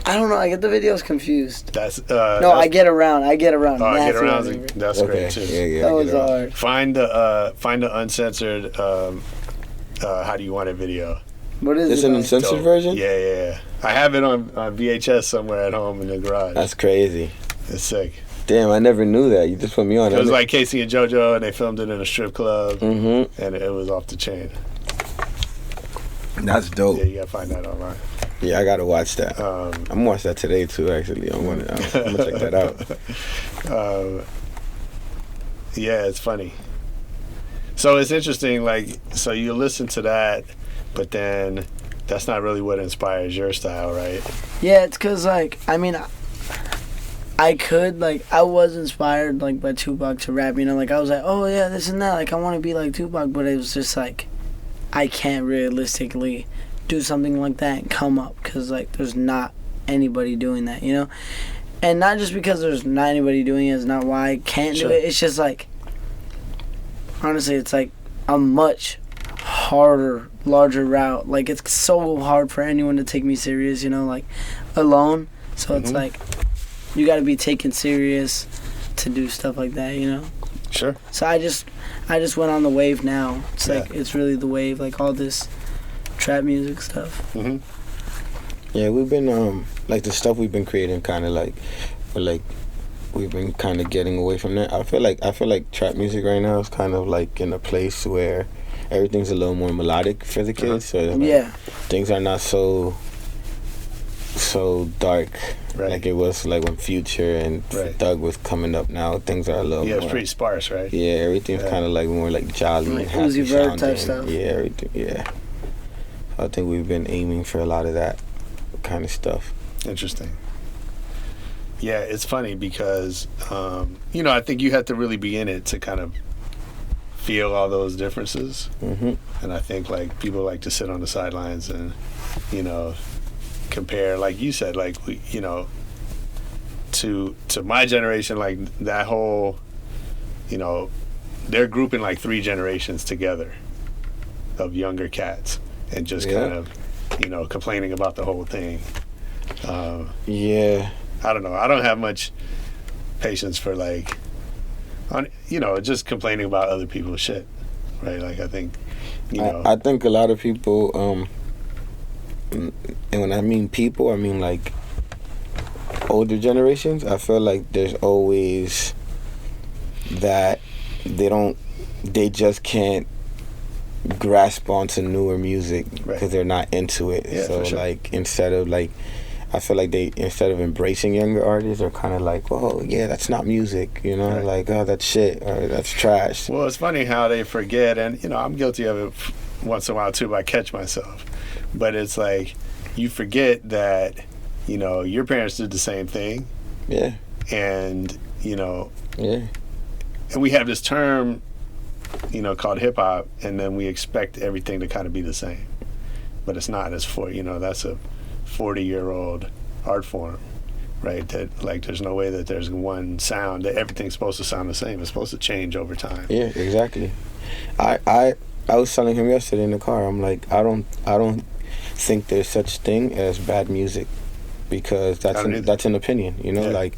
I don't know. I get the videos confused. That's No, I get around. Oh, I get That's around. my favorite. That's great too. Yeah, That I was get around. hard. Find the uncensored How Do You Want It video. What is It's it? an about? uncensored Dope. version. Yeah. I have it on VHS somewhere at home in the garage. That's crazy. It's sick. Damn, I never knew that. You just put me on. It was like Casey and JoJo, and they filmed it in a strip club, Mm-hmm. and it was off the chain. That's dope. Yeah, you gotta find that online. Yeah, I gotta watch that. Um, I'm gonna watch that today too. Actually, I'm gonna check that out. Yeah, it's funny. So it's interesting. Like, so you listen to that, but then that's not really what inspires your style, right? Yeah, it's because, like, I mean, I could, like, I was inspired, like, by Tupac to rap, you know? Like, I was like, oh, yeah, this and that. Like, I want to be like Tupac, but it was just, like, I can't realistically do something like that and come up because, like, there's not anybody doing that, you know? And not just because there's not anybody doing it is not why I can't do it. It's just, like, honestly, it's, like, a much harder, larger route. Like, it's so hard for anyone to take me serious, you know, like, alone. So it's like, you got to be taken serious to do stuff like that, you know? Sure. So I just went on the wave now. It's like, it's really the wave, like all this trap music stuff. Mm-hmm. Yeah, we've been like the stuff we've been creating, kind of like, we've been kind of getting away from that. I feel like trap music right now is kind of like in a place where everything's a little more melodic for the kids. So like, things are not so dark like it was like when Future and Thug was coming up. Now things are a little more. It's pretty sparse, right? Yeah, everything's kind of like more like jolly Like and happy Uzi Vert type sounding. stuff. Yeah, everything. Yeah, I think we've been aiming for a lot of that kind of stuff. Interesting. Yeah, it's funny because, you know, I think you have to really be in it to kind of feel all those differences. Mm-hmm. And I think, like, people like to sit on the sidelines and, you know, compare, like you said, like, we, you know, to my generation, like, that whole, you know, they're grouping, like, 3 generations together of younger cats and just kind of, you know, complaining about the whole thing. Yeah. I don't know. I don't have much patience for, like, you know, just complaining about other people's shit, right? Like, I think, you know. I think a lot of people, and when I mean people, I mean, like, older generations. I feel like there's always that they just can't grasp onto newer music because they're not into it. Yeah, so, for sure. like, I feel like instead of embracing younger artists, are kind of like, oh, yeah, that's not music, you know? Like, oh, that's shit, or that's trash. Well, it's funny how they forget, and, you know, I'm guilty of it once in a while, too, but I catch myself. But it's like, you forget that, you know, your parents did the same thing. Yeah. And, you know. Yeah. And we have this term, you know, called hip-hop, and then we expect everything to kind of be the same. But it's not. It's you know, that's a 40-year-old art form, right? That, like, there's no way that there's one sound, that everything's supposed to sound the same. It's supposed to change over time. Yeah, exactly. I was telling him yesterday in the car, I'm like, I don't think there's such thing as bad music, because that's an opinion, you know? Like,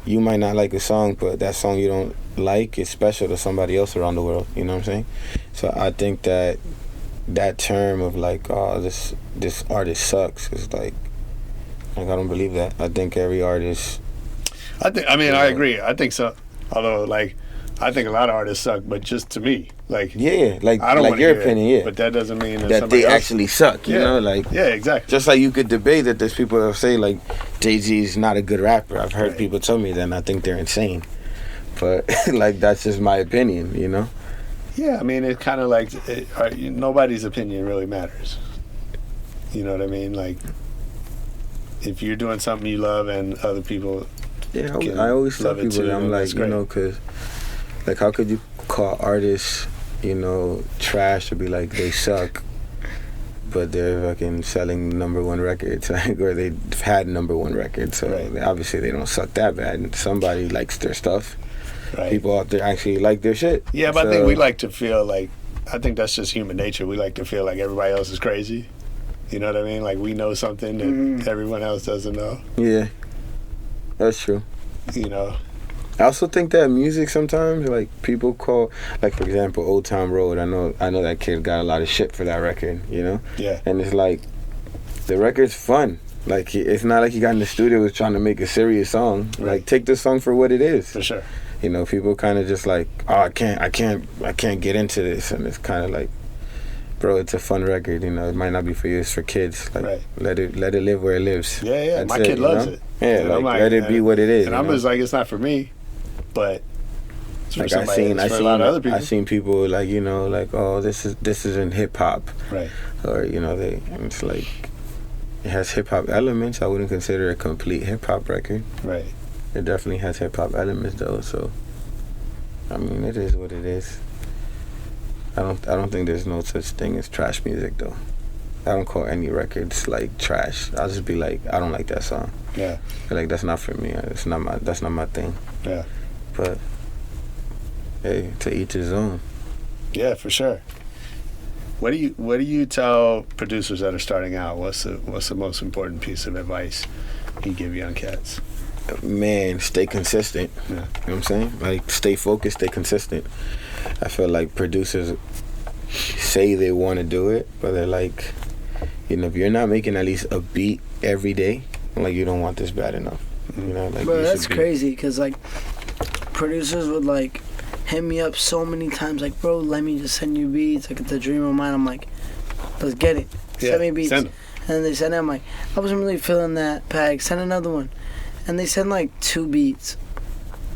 you might not like a song, but that song you don't like is special to somebody else around the world, you know what I'm saying? So I think that term of, like, oh, this artist sucks, is like I don't believe that. I think every artist, I agree. I think so. Although, like, I think a lot of artists suck, but just to me, like, like, I don't like want your to opinion, it, but that doesn't mean that they else, actually suck, you know? Like, yeah, exactly. Just like you could debate that there's people that say, like, Jay-Z's not a good rapper. I've heard people tell me that, and I think they're insane. But, like, that's just my opinion, you know? Yeah, I mean, it's kind of like nobody's opinion really matters. You know what I mean? Like, if you're doing something you love and other people, I always tell people that, I'm like, you know, because, like, how could you call artists trash would be like they suck, but they're fucking selling #1 records, like, or they've had #1 records, so obviously they don't suck that bad. Somebody likes their stuff. Right. People out there actually like their shit. Yeah, but I think we like to feel like, I think that's just human nature. We like to feel like everybody else is crazy. You know what I mean? Like we know something that everyone else doesn't know. Yeah, that's true. I also think that music sometimes, like, people call, like, for example, Old Town Road. I know that kid got a lot of shit for that record, Yeah. And it's like, the record's fun. Like, it's not like he got in the studio was trying to make a serious song. Right. Like, take the song for what it is. For sure. People kind of just like, oh, I can't get into this, and it's kind of like, bro, it's a fun record. It might not be for you. It's for kids. Like, let it live where it lives. Yeah. That's my kid loves it. Yeah, like, let it be what it is. And I'm just like, it's not for me. But like I seen people like oh, this isn't hip hop, right? Or it's like it has hip hop elements. I wouldn't consider it a complete hip hop record, right? It definitely has hip hop elements though. So I mean, it is what it is. I don't think there's no such thing as trash music though. I don't call any records like trash. I'll just be like, I don't like that song. Yeah. Like, that's not for me. That's not my thing. Yeah. But hey, to each his own. Yeah, for sure. What do you tell producers that are starting out? What's the most important piece of advice you give young cats? Man, stay consistent. Yeah. You know what I'm saying? Like, stay focused, stay consistent. I feel like producers say they want to do it, but they're like, if you're not making at least a beat every day, like, you don't want this bad enough. Like, bro, that's crazy, because like producers would like hit me up so many times, like, bro, let me just send you beats, like, it's a dream of mine. I'm like, let's get it. Send me beats. And then they send it. I'm like, I wasn't really feeling that pack. Send another one. And they send like 2 beats.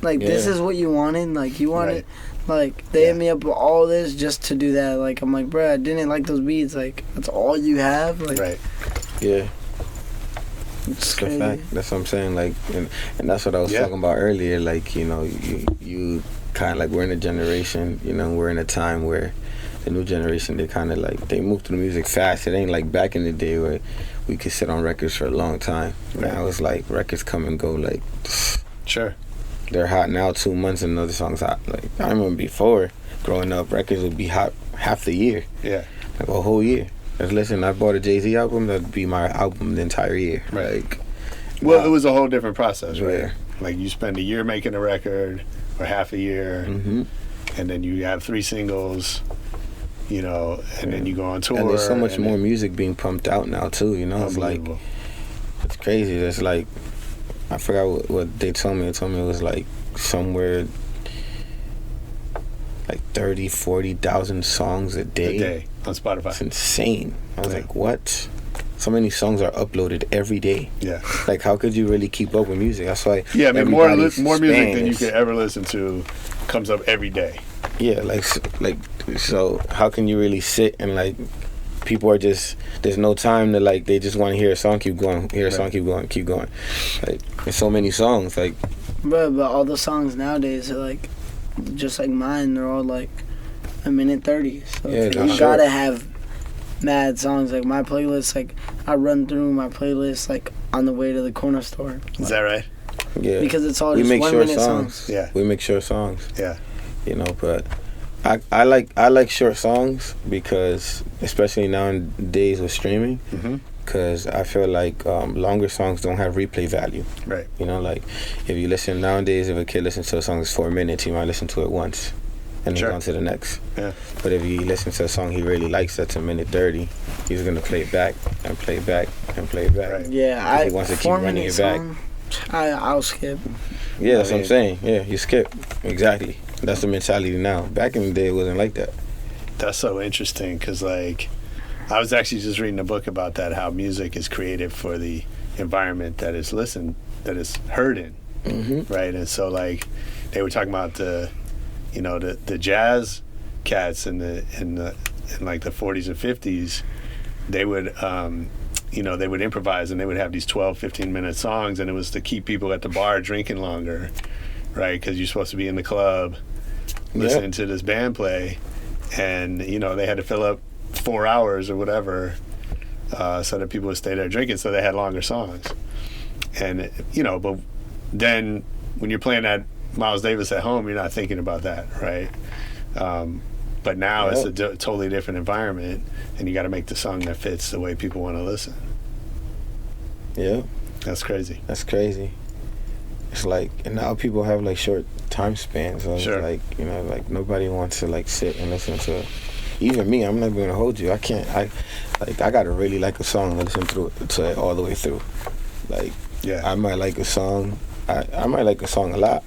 Like, this is what you wanted. Like, you wanted. Like, they hit me up with all this just to do that. Like, I'm like, bro, I didn't like those beats. Like, that's all you have. Like, right. Yeah. It's the fact. That's what I'm saying. Like, and that's what I was talking about earlier. Like, you kind of like, we're in a generation. We're in a time where the new generation, they kind of like, they move through the music fast. It ain't like back in the day where we could sit on records for a long time. Right. Now it's like records come and go. Like, sure. They're hot now 2 months and another song's hot. Like, I remember before growing up, records would be hot half the year. Yeah. Like a whole year. Listen, I bought a Jay-Z album, that'd be my album the entire year. Right. Like, well, it was a whole different process, right? Yeah. Like, you spend a year making a record, or half a year, and then you have 3 singles, and then you go on tour. And there's so much more music being pumped out now, too, It's like, it's crazy. It's like, I forgot what they told me. They told me it was like somewhere like 30,000, 40,000 songs a day on Spotify. It's insane. I was like, what? So many songs are uploaded every day. Yeah. Like, how could you really keep up with music? That's why. Yeah, I mean, more music than you could ever listen to comes up every day. Yeah, like so how can you really sit and like, people are just, there's no time to like, they just want to hear a song, keep going, hear a song, keep going. Like, there's so many songs, like. But all the songs nowadays are like, just like mine, they're all like a minute 30. So you gotta have mad songs. Like, my playlist, like, I run through my playlist like on the way to the corner store. Is that right? Yeah. Because it's all just 1 minute songs. Yeah. We make short songs. Yeah. But I like short songs because, especially nowadays with streaming, because I feel like longer songs don't have replay value. Right. Like, if you listen nowadays, if a kid listens to a song that's 4 minutes, he might listen to it once and then on to the next. Yeah. But if he listens to a song he really likes that's a minute 30, he's gonna play it back and play it back and play it back. Right. Yeah, he wants to keep running it back. I'll skip. Yeah, that's what I'm saying. Yeah, you skip. Exactly. That's the mentality now. Back in the day, it wasn't like that. That's so interesting because, like, I was actually just reading a book about that, how music is created for the environment that is heard in, right? And so, like, they were talking about the jazz cats in like the 40s and 50s. They would they would improvise and they would have these 12, 15-minute songs, and it was to keep people at the bar drinking longer, right? Because you're supposed to be in the club listening to this band play, and they had to fill up 4 hours or whatever, so that people would stay there drinking. So they had longer songs, and but then when you're playing that Miles Davis at home, you're not thinking about that, right? But now it's a totally different environment, and you got to make the song that fits the way people want to listen. Yeah. That's crazy. That's crazy. It's like, and now people have like short time spans. So Sure. It's like, like nobody wants to like sit and listen to. Even me, I'm not going to hold you. I can't. I gotta really like a song and listen through it to it all the way through. Like, Yeah. I might like a song. I might like a song a lot.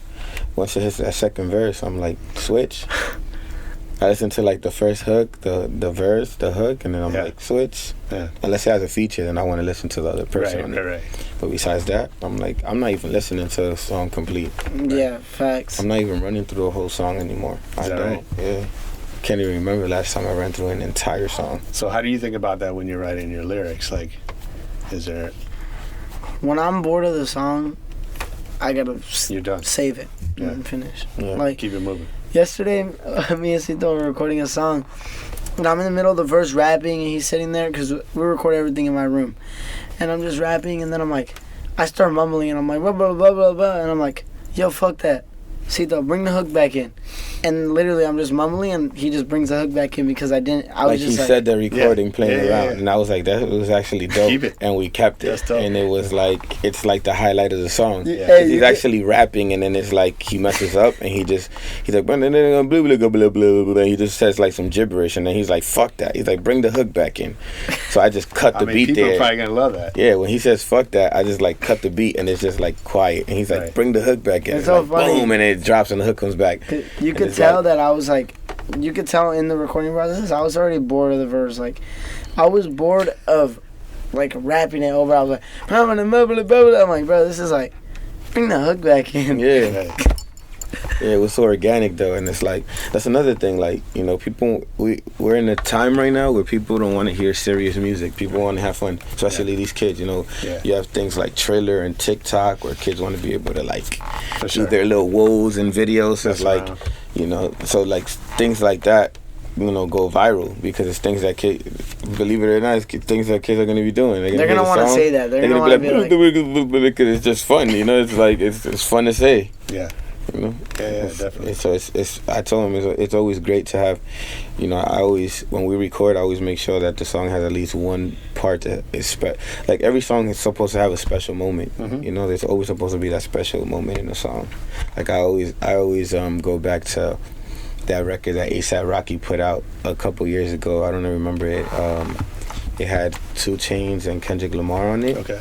Once it hits that second verse, I'm like, switch. I listen to like the first hook, the verse, the hook, and then I'm like, switch. Yeah. Unless it has a feature, then I want to listen to the other person on it. Right. But besides that, I'm not even listening to the song complete. Yeah, facts. I'm not even running through a whole song anymore. Is that right? Yeah. Can't even remember the last time I ran through an entire song. So how do you think about that when you're writing your lyrics? Like, is there... When I'm bored of the song, I gotta You're done. save it Yeah. and finish. Yeah. Like Keep it moving. yesterday, me and Cito were recording a song, and I'm in the middle of the verse rapping, and he's sitting there because we record everything in my room, and I'm just rapping, and then I'm like, I start mumbling, and I'm like blah blah blah blah blah, and I'm like, yo, fuck that, Cito, bring the hook back in. And literally, I'm just mumbling, and he just brings the hook back in because I was Like just he like... said the recording playing around, yeah. and I was like, that was actually dope. Keep it. And we kept it. That's dope. And it was like, it's like the highlight of the song. Yeah. 'Cause he's actually rapping, and then it's like he messes up, and he's like, blah, blah, blah, blah, blah, blah, blah, blah. He just says like some gibberish, and then he's like, fuck that. He's like, bring the hook back in. So I just cut the beat people there. are probably gonna love that. Yeah, when he says fuck that, I just like cut the beat, and it's just like quiet, and he's like, Right. bring the hook back in. It's Like, so funny. boom, and it drops, and the hook comes back. You could it's tell like- that I was like, you could tell in the recording process, I was already bored of the verse. Like, I was bored of like rapping it over. I was like, I'm like, bro, this is like, bring the hook back in. Yeah. Right. Yeah, it was so organic though, and it's like that's another thing. Like, people, we're in a time right now where people don't want to hear serious music. People want to have fun, especially these kids. Yeah. You have things like Triller and TikTok where kids want to be able to like For do sure. their little woes and videos. So it's That's like, so like things like that, go viral because it's things that kids, believe it or not, it's things that kids are gonna be doing. They're gonna want to say that. They're gonna want to be like, because it's just fun. It's like it's fun to say. Yeah. Yeah, definitely. So it's I told him it's always great to have, I always, when we record, I always make sure that the song has at least one part that is like every song is supposed to have a special moment. Mm-hmm. There's always supposed to be that special moment in the song. Like I always go back to that record that A$AP Rocky put out a couple years ago. I don't remember it. It had 2 Chainz and Kendrick Lamar on it. Okay.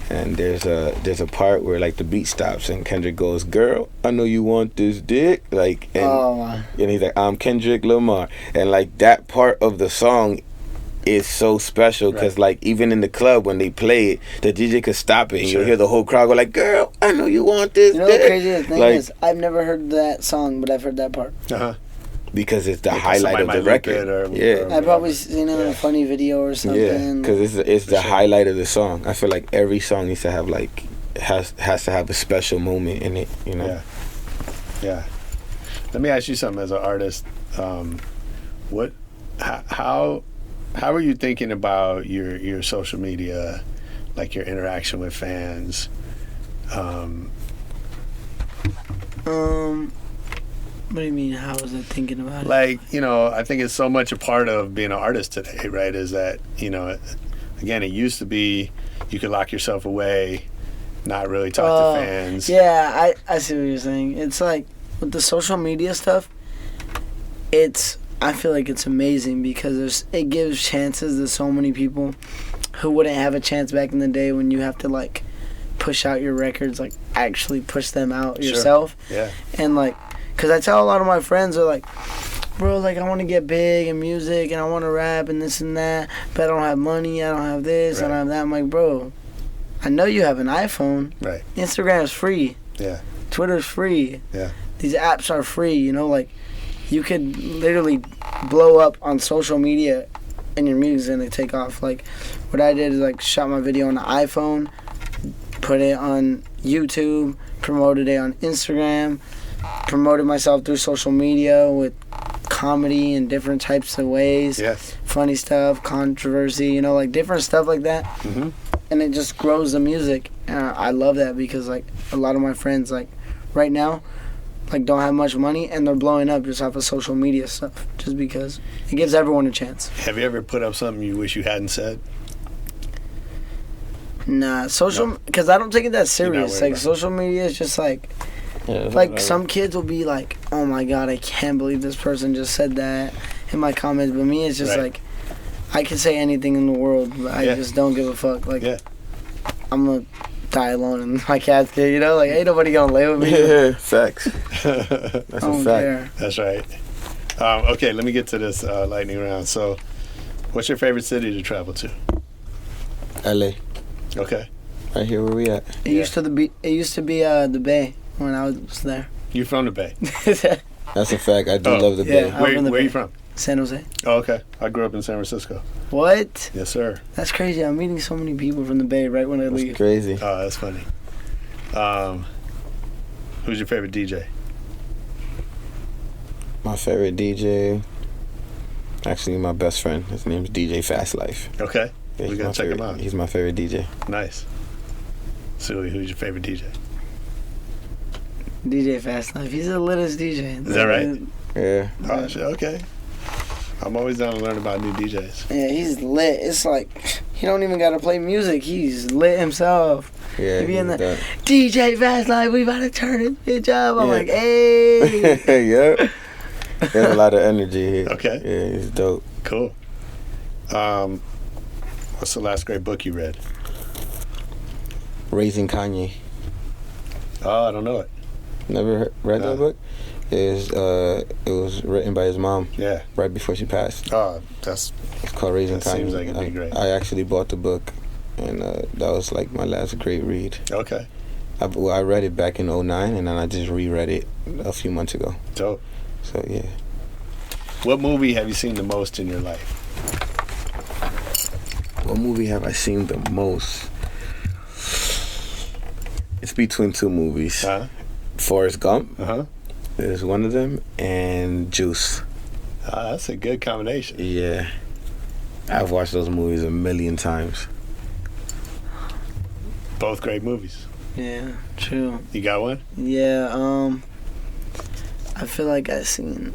And there's a part where like the beat stops and Kendrick goes, "Girl, I know you want this dick," like, and he's like, "I'm Kendrick Lamar," and like that part of the song is so special because like even in the club when they play it, the DJ could stop it and you'll hear the whole crowd go like, "Girl, I know you want this." You know dick. the craziest thing Like, is, I've never heard that song, but I've heard that part. because it's the Like highlight of somebody the might loop it record. or- I've probably seen it in a funny video or something. Yeah, because it's the highlight of the song. I feel like every song needs to have like has to have a special moment in it. Yeah. Let me ask you something as an artist. How are you thinking about your social media, like your interaction with fans? What do you mean? How was I thinking about it? Like, I think it's so much a part of being an artist today, right? Is that, again, it used to be you could lock yourself away, not really talk to fans. Yeah, I see what you're saying. It's like with the social media stuff, I feel like it's amazing because it gives chances to so many people who wouldn't have a chance back in the day when you have to like push out your records, like actually push them out yourself. Yeah. And like, because I tell a lot of my friends, they're like, bro, like I want to get big in music and I want to rap and this and that, but I don't have money, I don't have this, I don't have that. I'm like, bro, I know you have an iPhone. Right. Instagram is free. Yeah. Twitter's free. Yeah. These apps are free, like you could literally blow up on social media and your music's gonna take off. Like what I did is like shot my video on the iPhone, put it on YouTube, promoted it on Instagram, promoted myself through social media with comedy in different types of ways. Yes. Funny stuff, controversy, you know, like different stuff like that. Mm-hmm. And it just grows the music. I love that because like a lot of my friends like right now like don't have much money and they're blowing up just off of social media stuff just because it gives everyone a chance. Have you ever put up something you wish you hadn't said? Nah, because I don't take it that serious. worried Like about it. social media is just like some kids will be like, oh my god, I can't believe this person just said that in my comments. But me, it's just Right. like I can say anything in the world, but I just don't give a fuck. Like I'm gonna die alone in my cat's kid, you know? Like ain't nobody gonna lay with me. Yeah, facts. That's I a don't fact. care. That's right. Okay, let me get to this lightning round. So, what's your favorite city to travel to? LA. Okay. Right here where we at. It used to be the Bay when I was there. You from the Bay? That's a fact. I do Oh, love the yeah. Bay. I'm from the Where you Bay. from? San Jose. Oh, okay. I grew up in San Francisco. What? Yes, sir. That's crazy. I'm meeting so many people from the Bay right when I That's leave. crazy. Oh, that's funny. Who's your favorite DJ? My favorite DJ, actually my best friend. His name's DJ Fast Life. Okay. Yeah, We're he's gonna my check him favorite- out. He's my favorite DJ. Nice. Suie, who's your favorite DJ? DJ Fast Life. He's the littest DJ. Is that right? Yeah. Oh, shit, okay. I'm always down to learn about new DJs. Yeah, he's lit. It's like he don't even gotta play music. He's lit himself. Yeah. He be in he's the DJ Fast Life. We about to turn this bitch up. I'm Yeah. like, hey. yeah. There's a lot of energy here. Okay. Yeah, he's dope. Cool. What's the last great book you read? Raising Kanye. Oh, I don't know it. Never read No. that book? It was written by his mom Yeah. right before she passed. Oh, that's It's called Raising That Kanye. seems like it'd be great. I actually bought the book, and that was like my last great read. okay. I read it back in 2009, and then I just reread it a few months ago. Dope. So yeah. What movie have you seen the most in your life? What movie have I seen the most? It's between two movies. Huh? Forrest Gump Uh-huh. is one of them, and Juice. That's a good combination. Yeah. I've watched those movies a million times. Both great movies. Yeah, true. You got one? Yeah, I feel like I've seen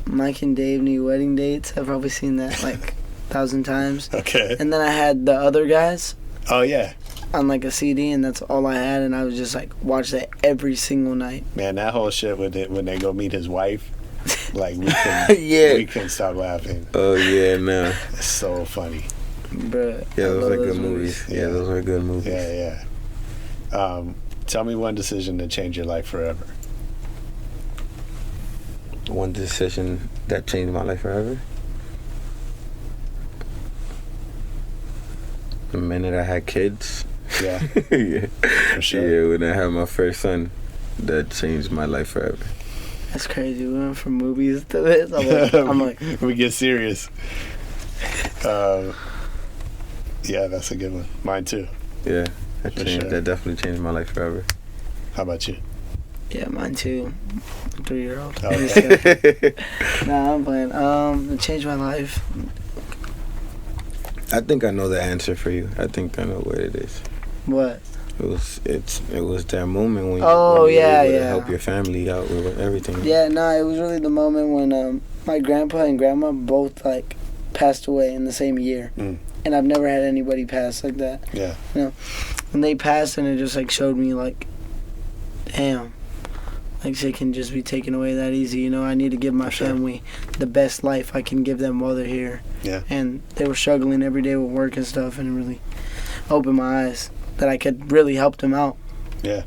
Mike and Dave Need Wedding Dates. I've probably seen that like 1,000 times. Okay. And then I had The Other Guys Oh, yeah. on like a CD, and that's all I had, and I was just like watch that every single night. Man, that whole shit when they go meet his wife, like we Yeah. couldn't stop laughing. Oh yeah, no. It's so funny. Bruh. Yeah, I those love are good movies. Yeah, those were good movies. Yeah, yeah. Tell me one decision that changed your life forever. One decision that changed my life forever. The minute I had kids. Yeah, Yeah. for sure. Yeah, when I had my first son, that changed my life forever. That's crazy. We went from movies to this. I'm like we get serious. Yeah, that's a good one. Mine too. Yeah, that For changed. sure. That definitely changed my life forever. How about you? yeah, mine too. 3-year-old. Okay. Nah, I'm playing. It changed my life. I think I know the answer for you. I think I know what it is. What? It was that moment when Oh, when you yeah, were able to yeah. help your family out with everything. Yeah, nah, it was really the moment when my grandpa and grandma both like passed away in the same year. Mm. And I've never had anybody pass like that. Yeah. And they passed, and it just like showed me like, damn, like shit can just be taken away that easy. You know, I need to give my For sure. family the best life I can give them while they're here. Yeah. And they were struggling every day with work and stuff, and it really opened my eyes that I could really help them out. Yeah.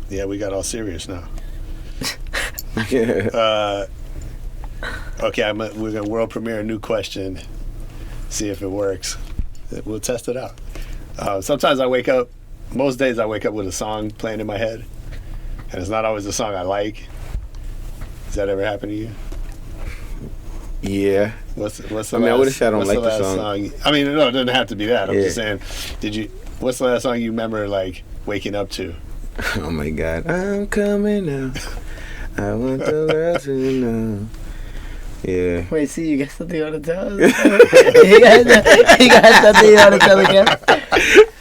Yeah, we got all serious now. Yeah. Okay, we're gonna world premiere a new question. See if it works. We'll test it out. Sometimes I wake up. Most days I wake up with a song playing in my head, and it's not always the song I like. Does that ever happen to you? Yeah. What's the I mean, I wouldn't say I don't what's like the last song. I mean, no, it doesn't have to be that. I'm Yeah. just saying. What's the last song you remember like waking up to? Oh my God. I'm coming now. I want the world to know. Yeah. Wait, see, you got something you want to tell us? you got something you want to tell again?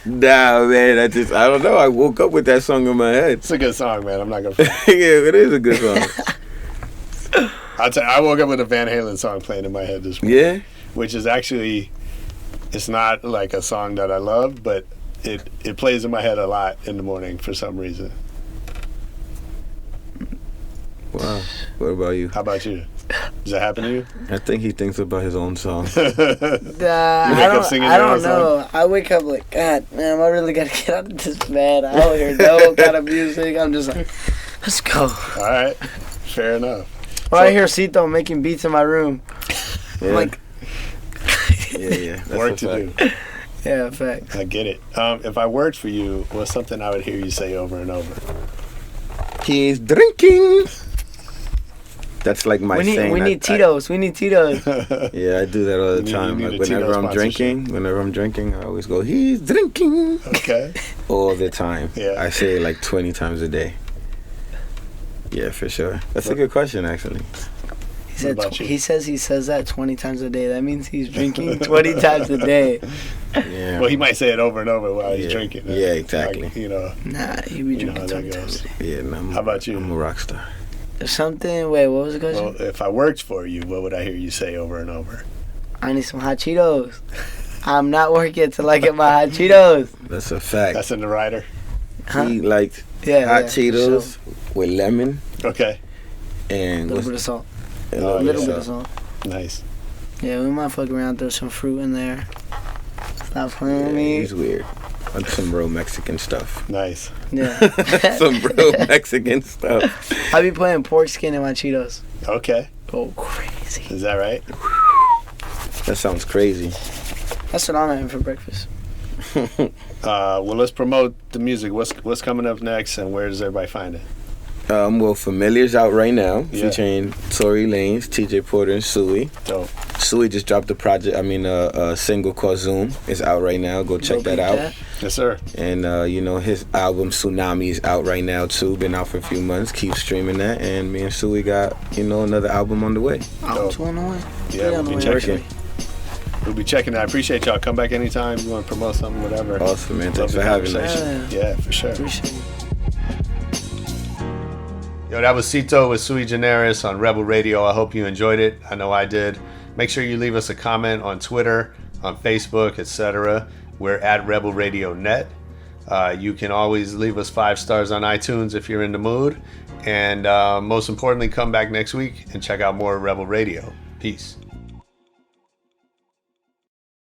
Nah, man, I don't know. I woke up with that song in my head. It's a good song, man. I'm not gonna. Yeah, it is a good song. I woke up with a Van Halen song playing in my head this morning. Yeah? Which is actually, it's not like a song that I love, but it plays in my head a lot in the morning for some reason. Wow. What about you? How about you? Does that happen to you? I think he thinks about his own song. I your don't own know. I wake up like, God, man, I really got to get out of this bed. I don't hear no kind of music. I'm just like, let's go. All right. Fair enough. Or I hear Cito making beats in my room. Yeah. I'm like, yeah. That's Work a to fact. do. yeah, fact. I get it. If I worked for you, what's something I would hear you say over and over? He's drinking. That's like my saying. We need Tito's. We need Tito's. Yeah, I do that all the time. you Like need a Tito whenever I'm drinking, I always go, he's drinking. Okay. All the time. Yeah. I say it like 20 times a day. Yeah, for sure. That's a good question, actually. He says that 20 times a day. That means he's drinking 20 times a day. Yeah. Well, he might say it over and over while he's drinking. Yeah, exactly. Like, you know. Nah, he be You know drinking how 20 that times goes. a day. Yeah, no, How about you? I'm a rock star. Something. Wait, what was the question? Well, if I worked for you, what would I hear you say over and over? I need some hot Cheetos. I'm not working till I get my hot Cheetos. That's a fact. That's in the rider. Huh? He liked Yeah, hot yeah, Cheetos with lemon Okay. and A little bit of salt. a Oh, A little yeah. bit of salt. Nice. Yeah, we might fuck around, throw some fruit in there. Stop playing with me. He's weird. On some real Mexican stuff. Nice. Yeah. Some real Mexican stuff. I be putting pork skin in my Cheetos. Okay. Oh, crazy. Is that right? That sounds crazy. That's what I'm having for breakfast. Well, let's promote the music. What's coming up next, and where does everybody find it? Well, Familiar's out right now, Yeah. featuring Tory Lanez, TJ Porter, and Suie. Dope. Suie just dropped a single called Zoom. It's out right now. Go check that out. Yes, sir. And, his album Tsunami is out right now, too. Been out for a few months. Keep streaming that. And me and Suie got, another album on the way. I'm 2 on the way. Yeah, we'll be way, checking. actually. We'll be checking it. I appreciate y'all. Come back anytime you want to promote something, whatever. Awesome, man. Love Thanks the for having me. conversation. Yeah, for sure. Appreciate it. Yo, that was Cito with Suigeneris on Rebel Radio. I hope you enjoyed it. I know I did. Make sure you leave us a comment on Twitter, on Facebook, etc. We're at Rebel Radio Net. You can always leave us 5 stars on iTunes if you're in the mood. And most importantly, come back next week and check out more Rebel Radio. Peace.